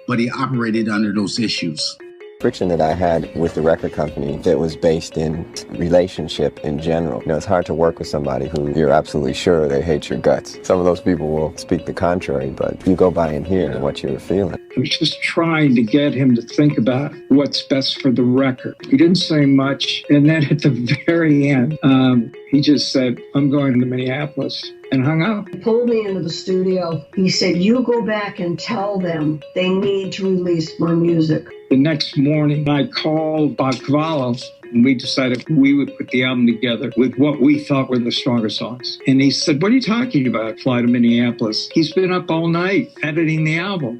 S14: but he operated under those issues.
S4: friction that I had with the record company that was based in relationship in general. You know, it's hard to work with somebody who you're absolutely sure they hate your guts. Some of those people will speak the contrary, but you go by and hear what you're feeling.
S12: I was just trying to get him to think about what's best for the record. He didn't say much, and then at the very end, he just said, "I'm going to Minneapolis," and hung up.
S8: He pulled me into the studio. He said, "You go back and tell them they need to release my music."
S12: The next morning, I called Bob Cavallo, and we decided we would put the album together with what we thought were the stronger songs. And he said, "What are you talking about? Fly to Minneapolis." He's been up all night editing the album.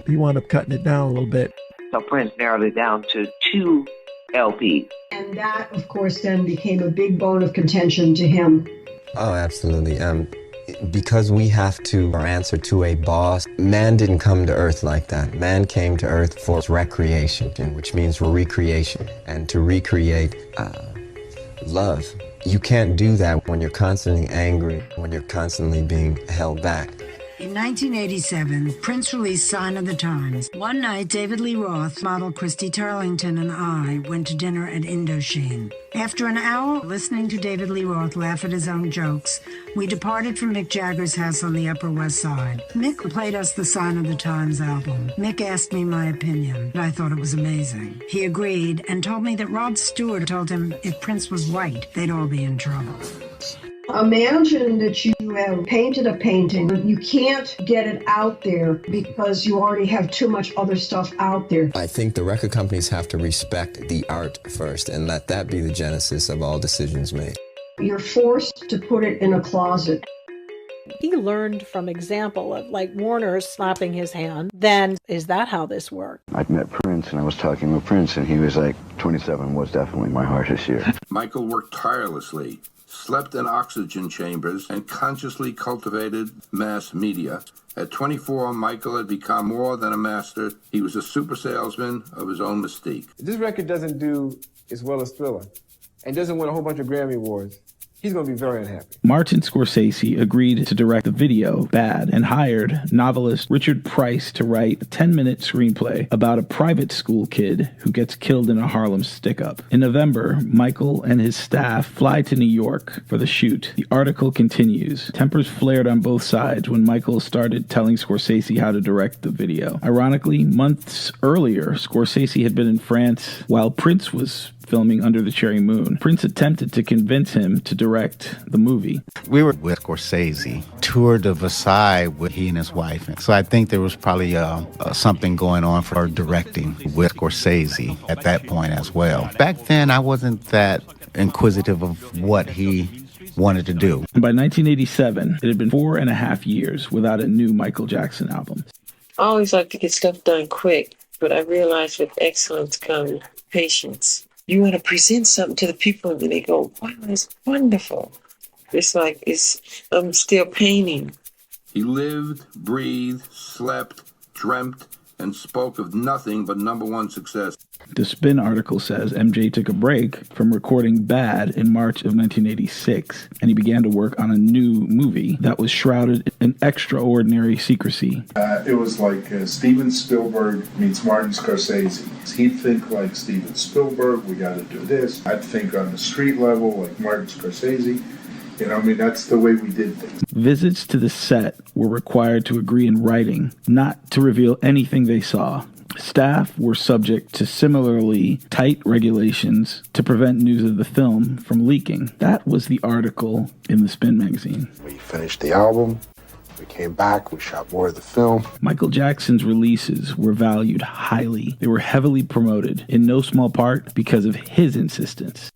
S13: He wound up cutting it down a little bit.
S5: So Prince narrowed it down to 2 LPs.
S8: And that, of course, then became a big bone of contention to him.
S4: Oh, absolutely. Because we have to answer to a boss, man didn't come to earth like that. Man came to earth for recreation, which means recreation, and to recreate love. You can't do that when you're constantly angry, when you're constantly being held back.
S9: In 1987, Prince released Sign of the Times. One night, David Lee Roth, model Christy Turlington, and I went to dinner at Indochine. After an hour listening to David Lee Roth laugh at his own jokes, we departed from Mick Jagger's house on the Upper West Side. Mick played us the Sign of the Times album. Mick asked me my opinion, and I thought it was amazing. He agreed and told me that Rod Stewart told him if Prince was white, they'd all be in trouble.
S8: Imagine that you have painted a painting. You can't get it out there because you already have too much other stuff out there.
S4: I think the record companies have to respect the art first and let that be the genesis of all decisions made.
S8: You're forced to put it in a closet.
S11: He learned from example of like Warner slapping his hand. Then is that how this worked?
S15: I'd met Prince and I was talking with Prince and he was like, 27 was definitely my hardest year.
S16: Michael worked tirelessly, slept in oxygen chambers, and consciously cultivated mass media. At 24, Michael had become more than a master. He was a super salesman of his own mystique.
S18: If this record doesn't do as well as Thriller and doesn't win a whole bunch of Grammy Awards, he's going to be very unhappy.
S1: Martin Scorsese agreed to direct the video, Bad, and hired novelist Richard Price to write a 10-minute screenplay about a private school kid who gets killed in a Harlem stick-up. In November, Michael and his staff fly to New York for the shoot. The article continues. Tempers flared on both sides when Michael started telling Scorsese how to direct the video. Ironically, months earlier, Scorsese had been in France while Prince was filming Under the Cherry Moon. Prince attempted to convince him to direct the movie.
S19: We were with Scorsese, toured to Versailles with he and his wife. So I think there was probably something going on for her directing with Scorsese at that point as well. Back then, I wasn't that inquisitive of what he wanted to do.
S1: And by 1987, it had been 4.5 years without a new Michael Jackson album.
S20: I always like to get stuff done quick, but I realize with excellence comes patience. You want to present something to the people and they go, wow, it's wonderful. It's like, I'm still painting.
S16: He lived, breathed, slept, dreamt, and spoke of nothing but #1 success.
S1: The Spin article says MJ took a break from recording Bad in March of 1986, and he began to work on a new movie that was shrouded in extraordinary secrecy.
S21: It was like Steven Spielberg meets Martin Scorsese. He'd think like Steven Spielberg, we got to do this. I'd think on the street level like Martin Scorsese. You know, I mean, that's the way we did things.
S1: Visits to the set were required to agree in writing, not to reveal anything they saw. Staff were subject to similarly tight regulations to prevent news of the film from leaking. That was the article in the Spin magazine.
S23: We finished the album. We came back. We shot more of the film.
S1: Michael Jackson's releases were valued highly. They were heavily promoted, in no small part because of his insistence.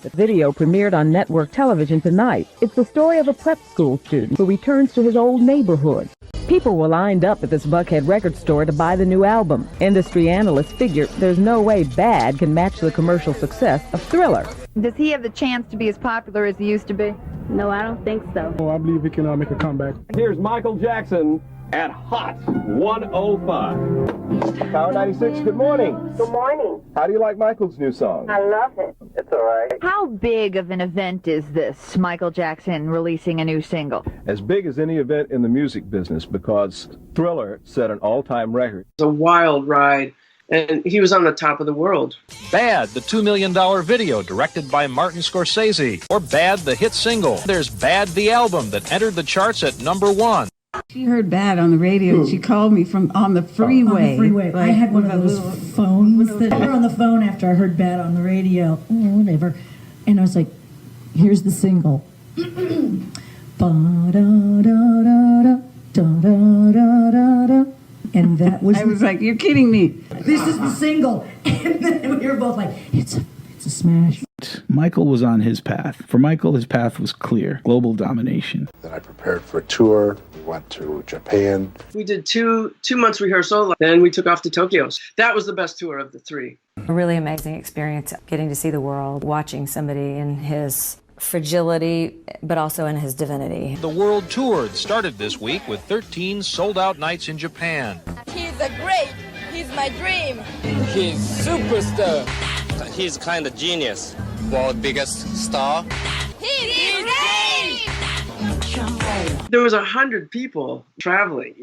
S24: The video premiered on network television tonight. It's the story of a prep school student who returns to his old neighborhood. People were lined up at this Buckhead record store to buy the new album. Industry analysts figure there's no way Bad can match the commercial success of Thriller.
S26: Does he have the chance to be as popular as he used to be?
S33: No, I don't think so.
S32: Oh, I believe he can make a comeback.
S34: Here's Michael Jackson at Hot 105. Power 96, good morning.
S33: Good morning.
S34: How do you like Michael's new song?
S33: I love it.
S34: It's all right.
S26: How big of an event is this, Michael Jackson releasing a new single?
S34: As big as any event in the music business because Thriller set an all-time record.
S35: It's a wild ride.
S2: And he was on the top of the world.
S3: Bad, the $2 million video directed by Martin Scorsese. Or Bad, the hit single. There's Bad, the album that entered the charts at #1.
S6: She heard Bad on the radio, and she called me from on the freeway.
S7: On the freeway.
S6: Like,
S7: I had one of those phones that were on the phone after I heard Bad on the radio. Whatever. And I was like, here's the single. Ba-da-da-da-da, and that was...
S6: I was like, you're kidding me.
S7: This is the single. And then we were both like, it's a smash.
S1: Michael was on his path. For Michael, his path was clear: global domination.
S23: Then I prepared for a tour. We went to Japan.
S2: We did two months rehearsal, then we took off to Tokyo. That was the best tour of the three.
S10: A really amazing experience, getting to see the world, watching somebody in his fragility, but also in his divinity.
S3: The world tour started this week with 13 sold-out nights in Japan.
S14: He's he's my dream.
S17: He's superstar. He's kind of genius. World biggest star.
S14: He's great!
S2: There was 100 people traveling,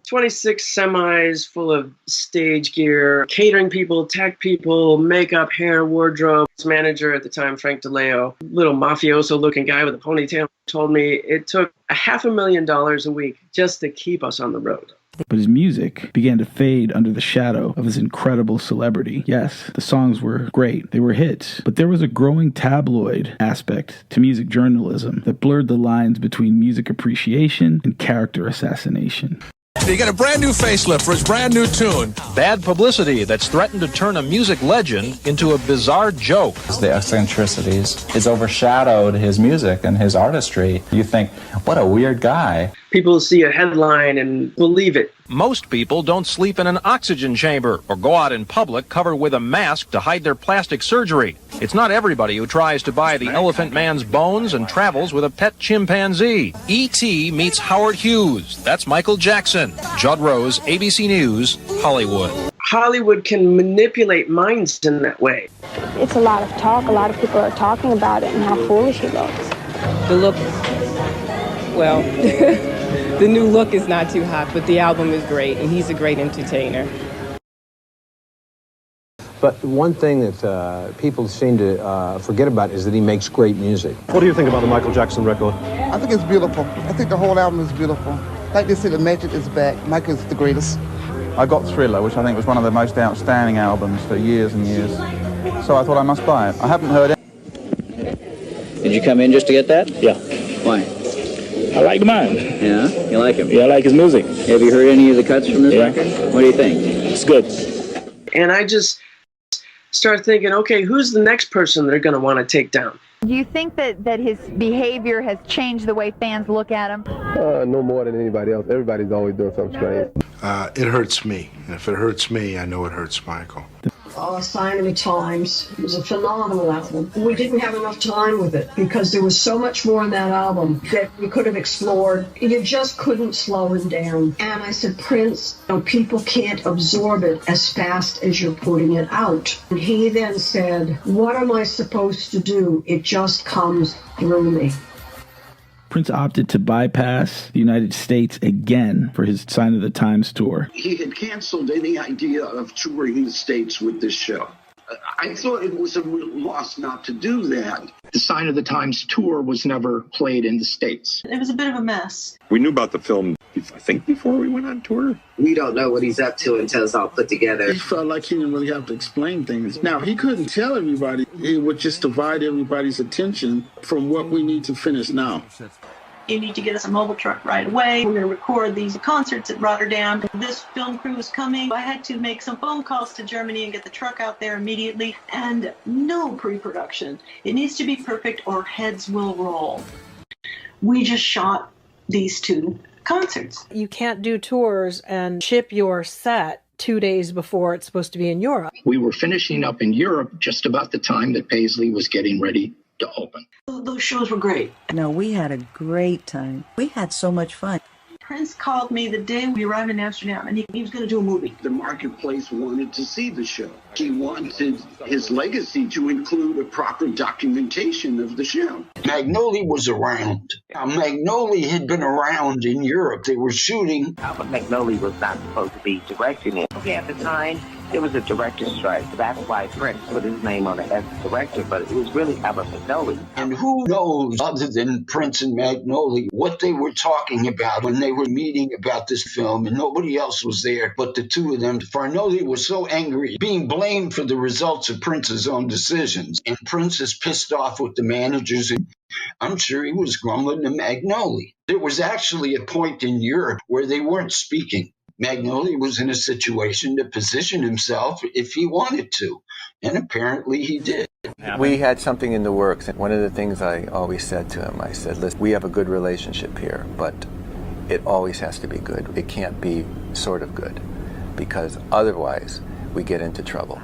S2: 26 semis full of stage gear, catering people, tech people, makeup, hair, wardrobe. His manager at the time, Frank DiLeo, little mafioso-looking guy with a ponytail, told me it took $500,000 a week just to keep us on the road.
S1: But his music began to fade under the shadow of his incredible celebrity. Yes, the songs were great. They were hits. But there was a growing tabloid aspect to music journalism that blurred the lines between music appreciation and character assassination.
S22: He got a brand new facelift for his brand new tune.
S3: Bad publicity that's threatened to turn a music legend into a bizarre joke.
S25: The eccentricities has overshadowed his music and his artistry. You think, what a weird guy.
S2: People see a headline and believe it.
S3: Most people don't sleep in an oxygen chamber or go out in public covered with a mask to hide their plastic surgery. It's not everybody who tries to buy the Elephant Man's bones and travels with a pet chimpanzee. E.T. meets Howard Hughes. That's Michael Jackson. Judd Rose, ABC News, Hollywood.
S2: Hollywood can manipulate minds in that way.
S33: It's a lot of talk. A lot of people are talking about it and how foolish he looks.
S27: The look, well, the new look is not too hot, but the album is great, and he's a great entertainer.
S18: But one thing that people seem to forget about is that he makes great music.
S34: What do you think about the Michael Jackson record?
S28: I think it's beautiful. I think the whole album is beautiful. Like they say, the magic is back. Michael is the greatest.
S29: I got Thriller, which I think was one of the most outstanding albums for years and years. So I thought I must buy it. I haven't heard it.
S30: Did you come in just to get that?
S29: Yeah.
S30: Why?
S29: I like the man.
S30: Yeah? You like him?
S29: Yeah, I like his music.
S30: Have you heard any of the cuts from this record? What do you think?
S29: It's good.
S2: And I just start thinking, okay, who's the next person they're going to want to take down?
S26: Do you think that his behavior has changed the way fans look at him?
S18: No more than anybody else. Everybody's always doing something strange.
S21: It hurts me. And if it hurts me, I know it hurts Michael.
S8: Sign of the Times. It was a phenomenal album. We didn't have enough time with it because there was so much more in that album that we could have explored. You just couldn't slow it down. And I said, Prince, people can't absorb it as fast as you're putting it out. And he then said, what am I supposed to do? It just comes through me.
S1: Prince opted to bypass the United States again for his Sign of the Times tour.
S31: He had canceled any idea of touring the States with this show. I thought it was a real loss not to do that.
S35: The Sign of the Times tour was never played in the States.
S36: It was a bit of a mess.
S37: We knew about the film, I think, before we went on tour.
S38: We don't know what he's up to until it's all put together.
S21: He felt like he didn't really have to explain things. Now, he couldn't tell everybody. It would just divide everybody's attention from what we need to finish now.
S36: You need to get us a mobile truck right away. We're going to record these concerts at Rotterdam. This film crew is coming. I had to make some phone calls to Germany and get the truck out there immediately. And no pre-production. It needs to be perfect or heads will roll. We just shot these 2 concerts.
S11: You can't do tours and ship your set 2 days before it's supposed to be in Europe.
S35: We were finishing up in Europe just about the time that Paisley was getting ready to open.
S36: Those shows were great.
S6: No, we had a great time. We had so much fun.
S36: Prince called me the day we arrived in Amsterdam, and he was going to do a movie.
S31: The marketplace wanted to see the show. He wanted his legacy to include a proper documentation of the show. Magnolia was around. Magnolia had been around in Europe. They were shooting.
S5: Albert Magnolia was not supposed to be directing it. probably at the time, it was a director's strike. That's why Prince put his name on it as director, but it was really Albert Magnoli.
S31: And who knows, other than Prince and Magnoli, what they were talking about when they were meeting about this film, and nobody else was there but the two of them. Fargnoli was so angry, being blamed for the results of Prince's own decisions. And Prince is pissed off with the managers, and I'm sure he was grumbling to Magnoli. There was actually a point in Europe where they weren't speaking. Magnoli was in a situation to position himself if he wanted to, and apparently he did.
S3: We had something in the works, and one of the things I always said to him, I said, listen, we have a good relationship here, but it always has to be good. It can't be sort of good, because otherwise we get into trouble.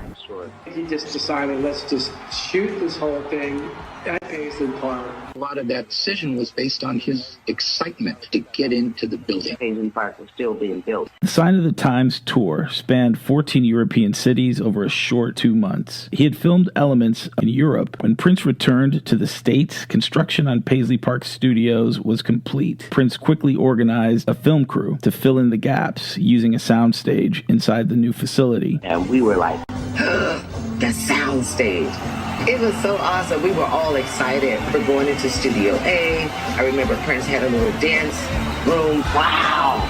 S4: He just decided, let's just shoot this whole thing at Paisley Park.
S35: A lot of that decision was based on his excitement to get into the building.
S5: Paisley Park was still being built.
S1: The Sign of the Times tour spanned 14 European cities over a short 2 months. He had filmed elements in Europe. When Prince returned to the States, construction on Paisley Park Studios was complete. Prince quickly organized a film crew to fill in the gaps using a soundstage inside the new facility.
S5: And we were like,
S38: the soundstage. It was so awesome. We were all excited for going into Studio A. I remember Prince had a little dance room.
S5: wow!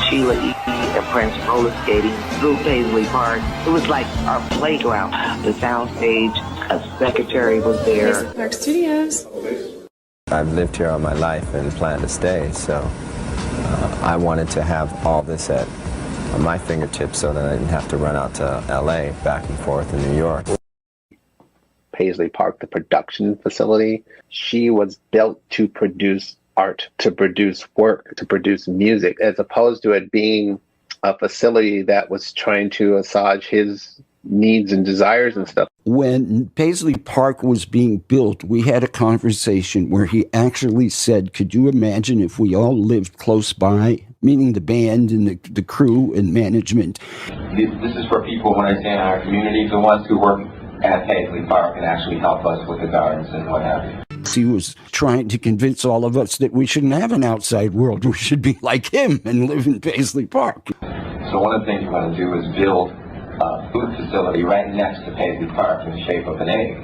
S5: Sheila E. and Prince roller skating through Paisley Park. It was like our playground. The soundstage, a secretary was there.
S36: Paisley Park Studios.
S7: I've lived here all my life and plan to stay, so I wanted to have all this at my fingertips so that I didn't have to run out to LA back and forth in New York.
S9: Paisley Park, the production facility, she was built to produce art, to produce work, to produce music, as opposed to it being a facility that was trying to assuage his needs and desires and stuff.
S10: When Paisley Park was being built, we had a conversation where he actually said, could you imagine if we all lived close by, meaning the band and the crew and management?
S12: This is for people, when I say in our community, the ones who work at Paisley Park and actually help us with the gardens and what have you.
S10: He was trying to convince all of us that we shouldn't have an outside world. We should be like him and live in Paisley Park.
S12: So one of the things you want to do is build a food facility right next to Paisley Park in the shape of an egg.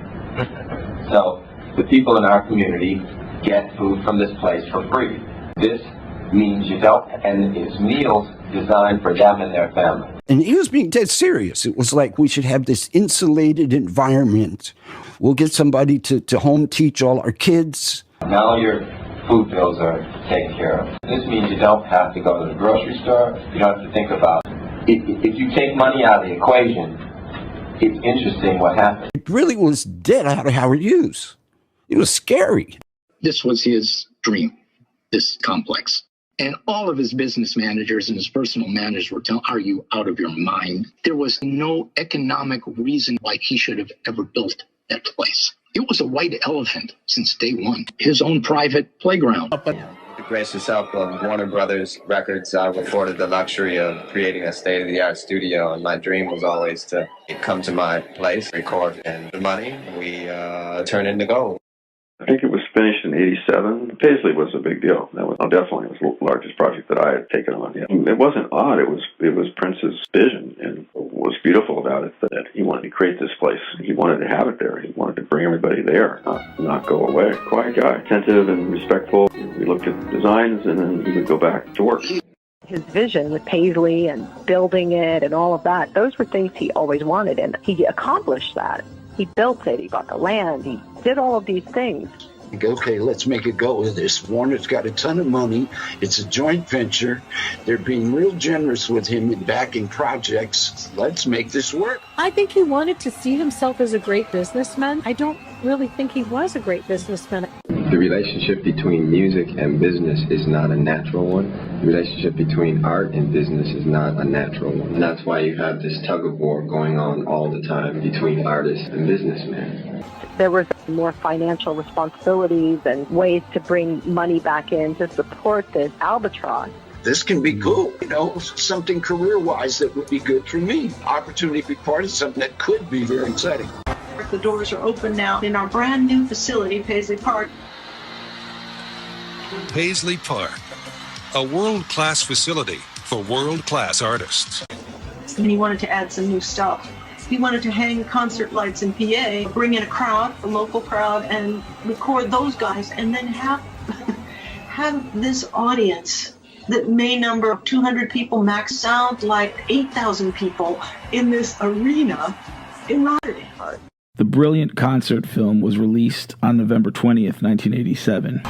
S12: So the people in our community get food from this place for free. This means you don't, and it's meals designed for them and their family.
S10: And he was being dead serious. It was like we should have this insulated environment. We'll get somebody to home teach all our kids.
S12: Now your food bills are taken care of. This means you don't have to go to the grocery store. You don't have to think about it. If you take money out of the equation, it's interesting what happens.
S10: It really was dead out of Howard Hughes. It was scary.
S35: This was his dream, this complex. And all of his business managers and his personal managers were telling, are you out of your mind? There was no economic reason why he should have ever built that place. It was a white elephant since day one. His own private playground.
S3: The gracious help of Warner Brothers Records, I was afforded the luxury of creating a state-of-the-art studio, and my dream was always to come to my place, record, and the money we turn into gold.
S21: I think it was finished in '87. Paisley was a big deal. That was definitely the largest project that I had taken on. Yeah. It wasn't odd. It was Prince's vision, and what was beautiful about it that he wanted to create this place. He wanted to have it there. He wanted to bring everybody there, not go away. Quiet guy, attentive and respectful. We looked at designs, and then he would go back to work.
S36: His vision with Paisley and building it and all of that, those were things he always wanted, and he accomplished that. He built it, he bought the land, he did all of these things.
S31: Okay, let's make a go of this. Warner's got a ton of money. It's a joint venture. They're being real generous with him in backing projects. Let's make this work.
S11: I think he wanted to see himself as a great businessman. I don't really think he was a great businessman.
S3: The relationship between music and business is not a natural one. The relationship between art and business is not a natural one. And that's why you have this tug of war going on all the time between artists and businessmen.
S36: There was more financial responsibilities and ways to bring money back in to support this albatross.
S31: This can be cool, something career-wise that would be good for me. Opportunity to be part of something that could be very exciting.
S36: The doors are open now in our brand new facility, Paisley Park.
S13: Paisley Park, a world-class facility for world-class artists.
S36: and he wanted to add some new stuff. He wanted to hang concert lights in PA, bring in a crowd, a local crowd, and record those guys, and then have this audience that may number 200 people max sound like 8,000 people in this arena in Rotterdam.
S1: The brilliant concert film was released on November 20th, 1987.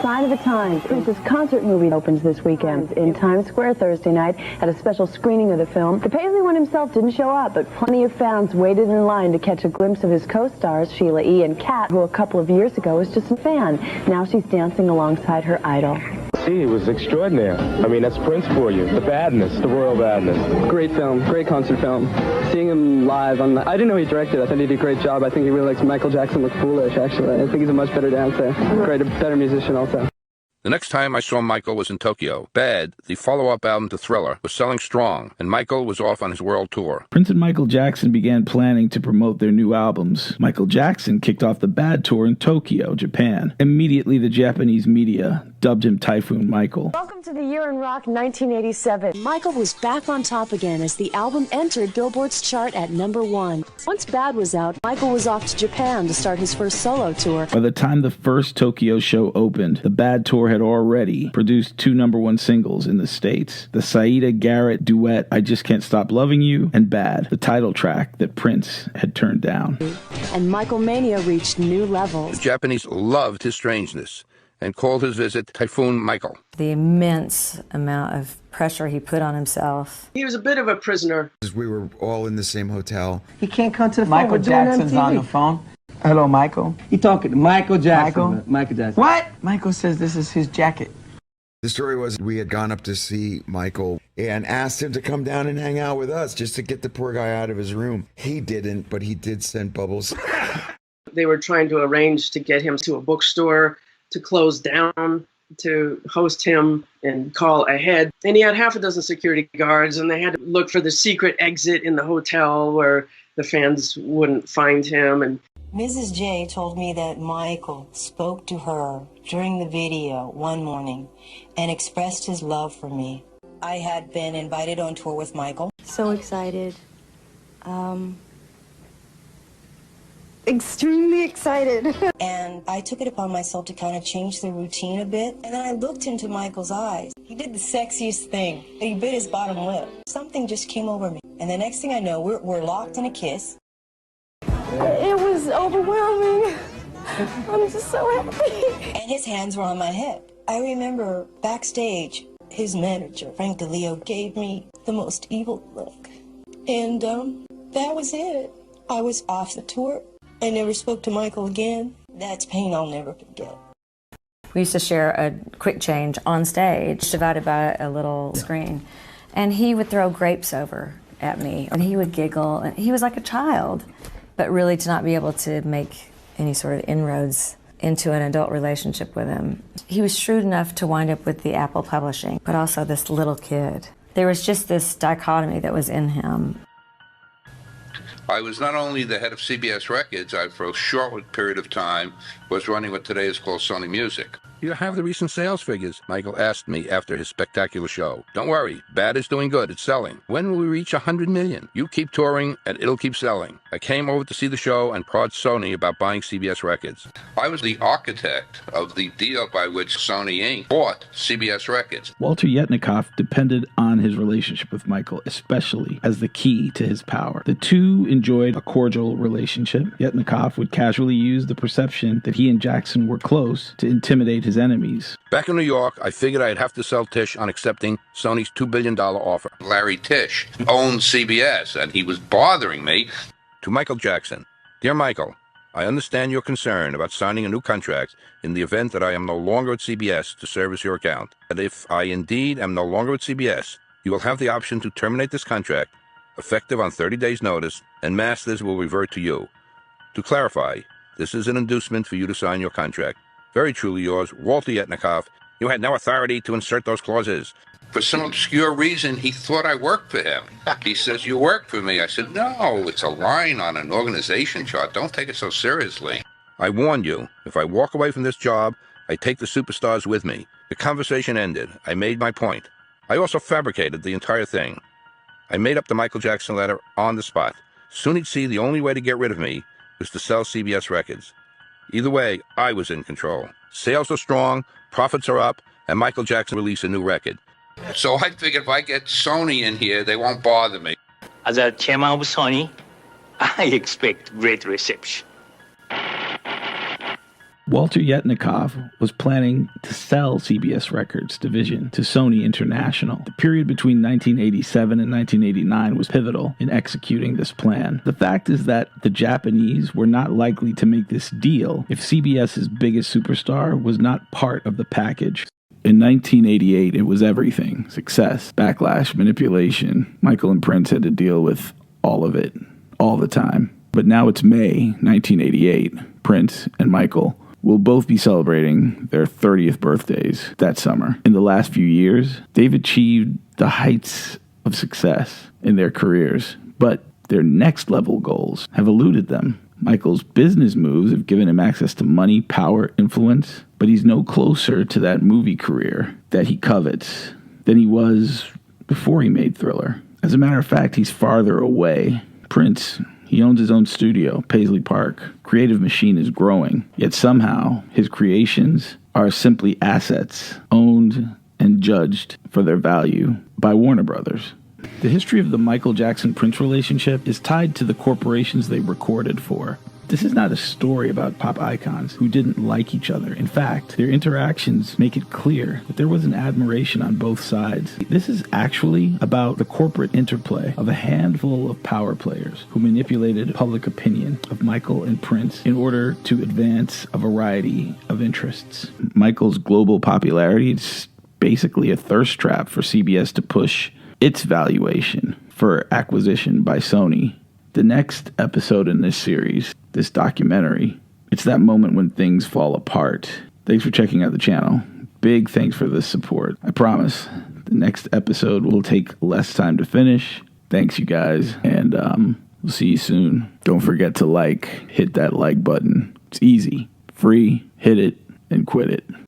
S13: Sign of the Times. Prince's concert movie opens this weekend in Times Square Thursday night at a special screening of the film. The Paisley one himself didn't show up, but plenty of fans waited in line to catch a glimpse of his co-stars, Sheila E. and Kat, who a couple of years ago was just a fan. Now she's dancing alongside her idol.
S18: See, it was extraordinary. I mean, that's Prince for you. The badness, the royal badness.
S14: Great film, great concert film. Seeing him live, I didn't know he directed. I thought he did a great job. I think he really likes Michael Jackson look foolish, actually. I think he's a much better dancer. Better musician also.
S15: The next time I saw Michael was in Tokyo. Bad, the follow-up album to Thriller, was selling strong, and Michael was off on his world tour.
S1: Prince and Michael Jackson began planning to promote their new albums. Michael Jackson kicked off the Bad tour in Tokyo, Japan. Immediately, the Japanese media dubbed him Typhoon Michael.
S16: Welcome to the Year in Rock 1987. Michael was back on top again as the album entered Billboard's chart at #1. Once Bad was out, Michael was off to Japan to start his first solo tour.
S1: By the time the first Tokyo show opened, the Bad tour had already produced 2 #1 singles in the States. The Saida Garrett duet, I Just Can't Stop Loving You, and Bad, the title track that Prince had turned down.
S16: And Michael Mania reached new levels.
S15: The Japanese loved his strangeness and called his visit Typhoon Michael.
S17: The immense amount of pressure he put on himself.
S2: He was a bit of a prisoner.
S19: We were all in the same hotel.
S20: He can't come to the phone.
S22: Michael Jackson's on the phone. Hello, Michael.
S20: He talking to Michael Jackson. Michael Jackson.
S22: What? Michael says this is his jacket.
S19: The story was we had gone up to see Michael and asked him to come down and hang out with us just to get the poor guy out of his room. He didn't, but he did send Bubbles.
S2: They were trying to arrange to get him to a bookstore to close down, to host him and call ahead. And he had half a dozen security guards, and they had to look for the secret exit in the hotel where the fans wouldn't find him. And
S23: Mrs. J told me that Michael spoke to her during the video one morning and expressed his love for me. I had been invited on tour with Michael.
S16: So excited. Extremely excited.
S23: And I took it upon myself to kind of change the routine a bit. And then I looked into Michael's eyes. He did the sexiest thing. He bit his bottom lip. Something just came over me. And the next thing I know, we're locked in a kiss.
S16: It was overwhelming. I'm just so happy.
S23: And his hands were on my head. I remember backstage, his manager, Frank DiLeo, gave me the most evil look. And that was it. I was off the tour. I never spoke to Michael again. That's pain I'll never forget.
S17: We used to share a quick change on stage, divided by a little screen. And he would throw grapes over at me, and he would giggle. And he was like a child. But really to not be able to make any sort of inroads into an adult relationship with him. He was shrewd enough to wind up with the Apple Publishing, but also this little kid. There was just this dichotomy that was in him.
S15: I was not only the head of CBS Records, I for a short period of time was running what today is called Sony Music. You have the recent sales figures, Michael asked me after his spectacular show. Don't worry, Bad is doing good, it's selling. When will we reach 100 million? You keep touring and it'll keep selling. I came over to see the show and prod Sony about buying CBS Records. I was the architect of the deal by which Sony Inc. bought CBS Records.
S1: Walter Yetnikoff depended on his relationship with Michael, especially as the key to his power. The two enjoyed a cordial relationship. Yetnikoff would casually use the perception that he and Jackson were close to intimidate his enemies.
S15: Back in New York, I figured I'd have to sell Tish on accepting Sony's $2 billion offer. Larry Tish owned CBS, and he was bothering me. To Michael Jackson, Dear Michael, I understand your concern about signing a new contract in the event that I am no longer at CBS to service your account. And if I indeed am no longer at CBS, you will have the option to terminate this contract, effective on 30 days' notice, and masters will revert to you. To clarify, this is an inducement for you to sign your contract. Very truly yours, Walter Yetnikoff. You had no authority to insert those clauses. For some obscure reason, he thought I worked for him. He says, you work for me. I said, no, it's a line on an organization chart. Don't take it so seriously. I warned you, if I walk away from this job, I take the superstars with me. The conversation ended. I made my point. I also fabricated the entire thing. I made up the Michael Jackson letter on the spot. Soon he'd see the only way to get rid of me was to sell CBS records. Either way, I was in control. Sales are strong, profits are up, and Michael Jackson released a new record. So I figured if I get Sony in here, they won't bother me.
S4: As a chairman of Sony, I expect great reception.
S1: Walter Yetnikoff was planning to sell CBS Records division to Sony International. The period between 1987 and 1989 was pivotal in executing this plan. The fact is that the Japanese were not likely to make this deal if CBS's biggest superstar was not part of the package. In 1988, it was everything. Success, backlash, manipulation. Michael and Prince had to deal with all of it, all the time. But now it's May 1988. Prince and Michael will both be celebrating their 30th birthdays that summer. In the last few years, they've achieved the heights of success in their careers, but their next level goals have eluded them. Michael's business moves have given him access to money, power, influence, but he's no closer to that movie career that he covets than he was before he made Thriller. As a matter of fact, he's farther away. Prince, he owns his own studio, Paisley Park. Creative machine is growing, yet somehow his creations are simply assets owned and judged for their value by Warner Brothers. The history of the Michael Jackson-Prince relationship is tied to the corporations they recorded for. This is not a story about pop icons who didn't like each other. In fact, their interactions make it clear that there was an admiration on both sides. This is actually about the corporate interplay of a handful of power players who manipulated public opinion of Michael and Prince in order to advance a variety of interests. Michael's global popularity is basically a thirst trap for CBS to push its valuation for acquisition by Sony. The next episode in this series, this documentary, it's that moment when things fall apart. Thanks for checking out the channel. Big thanks for the support. I promise the next episode will take less time to finish. Thanks, you guys, and we'll see you soon. Don't forget to hit that like button. It's easy, free, hit it, and quit it.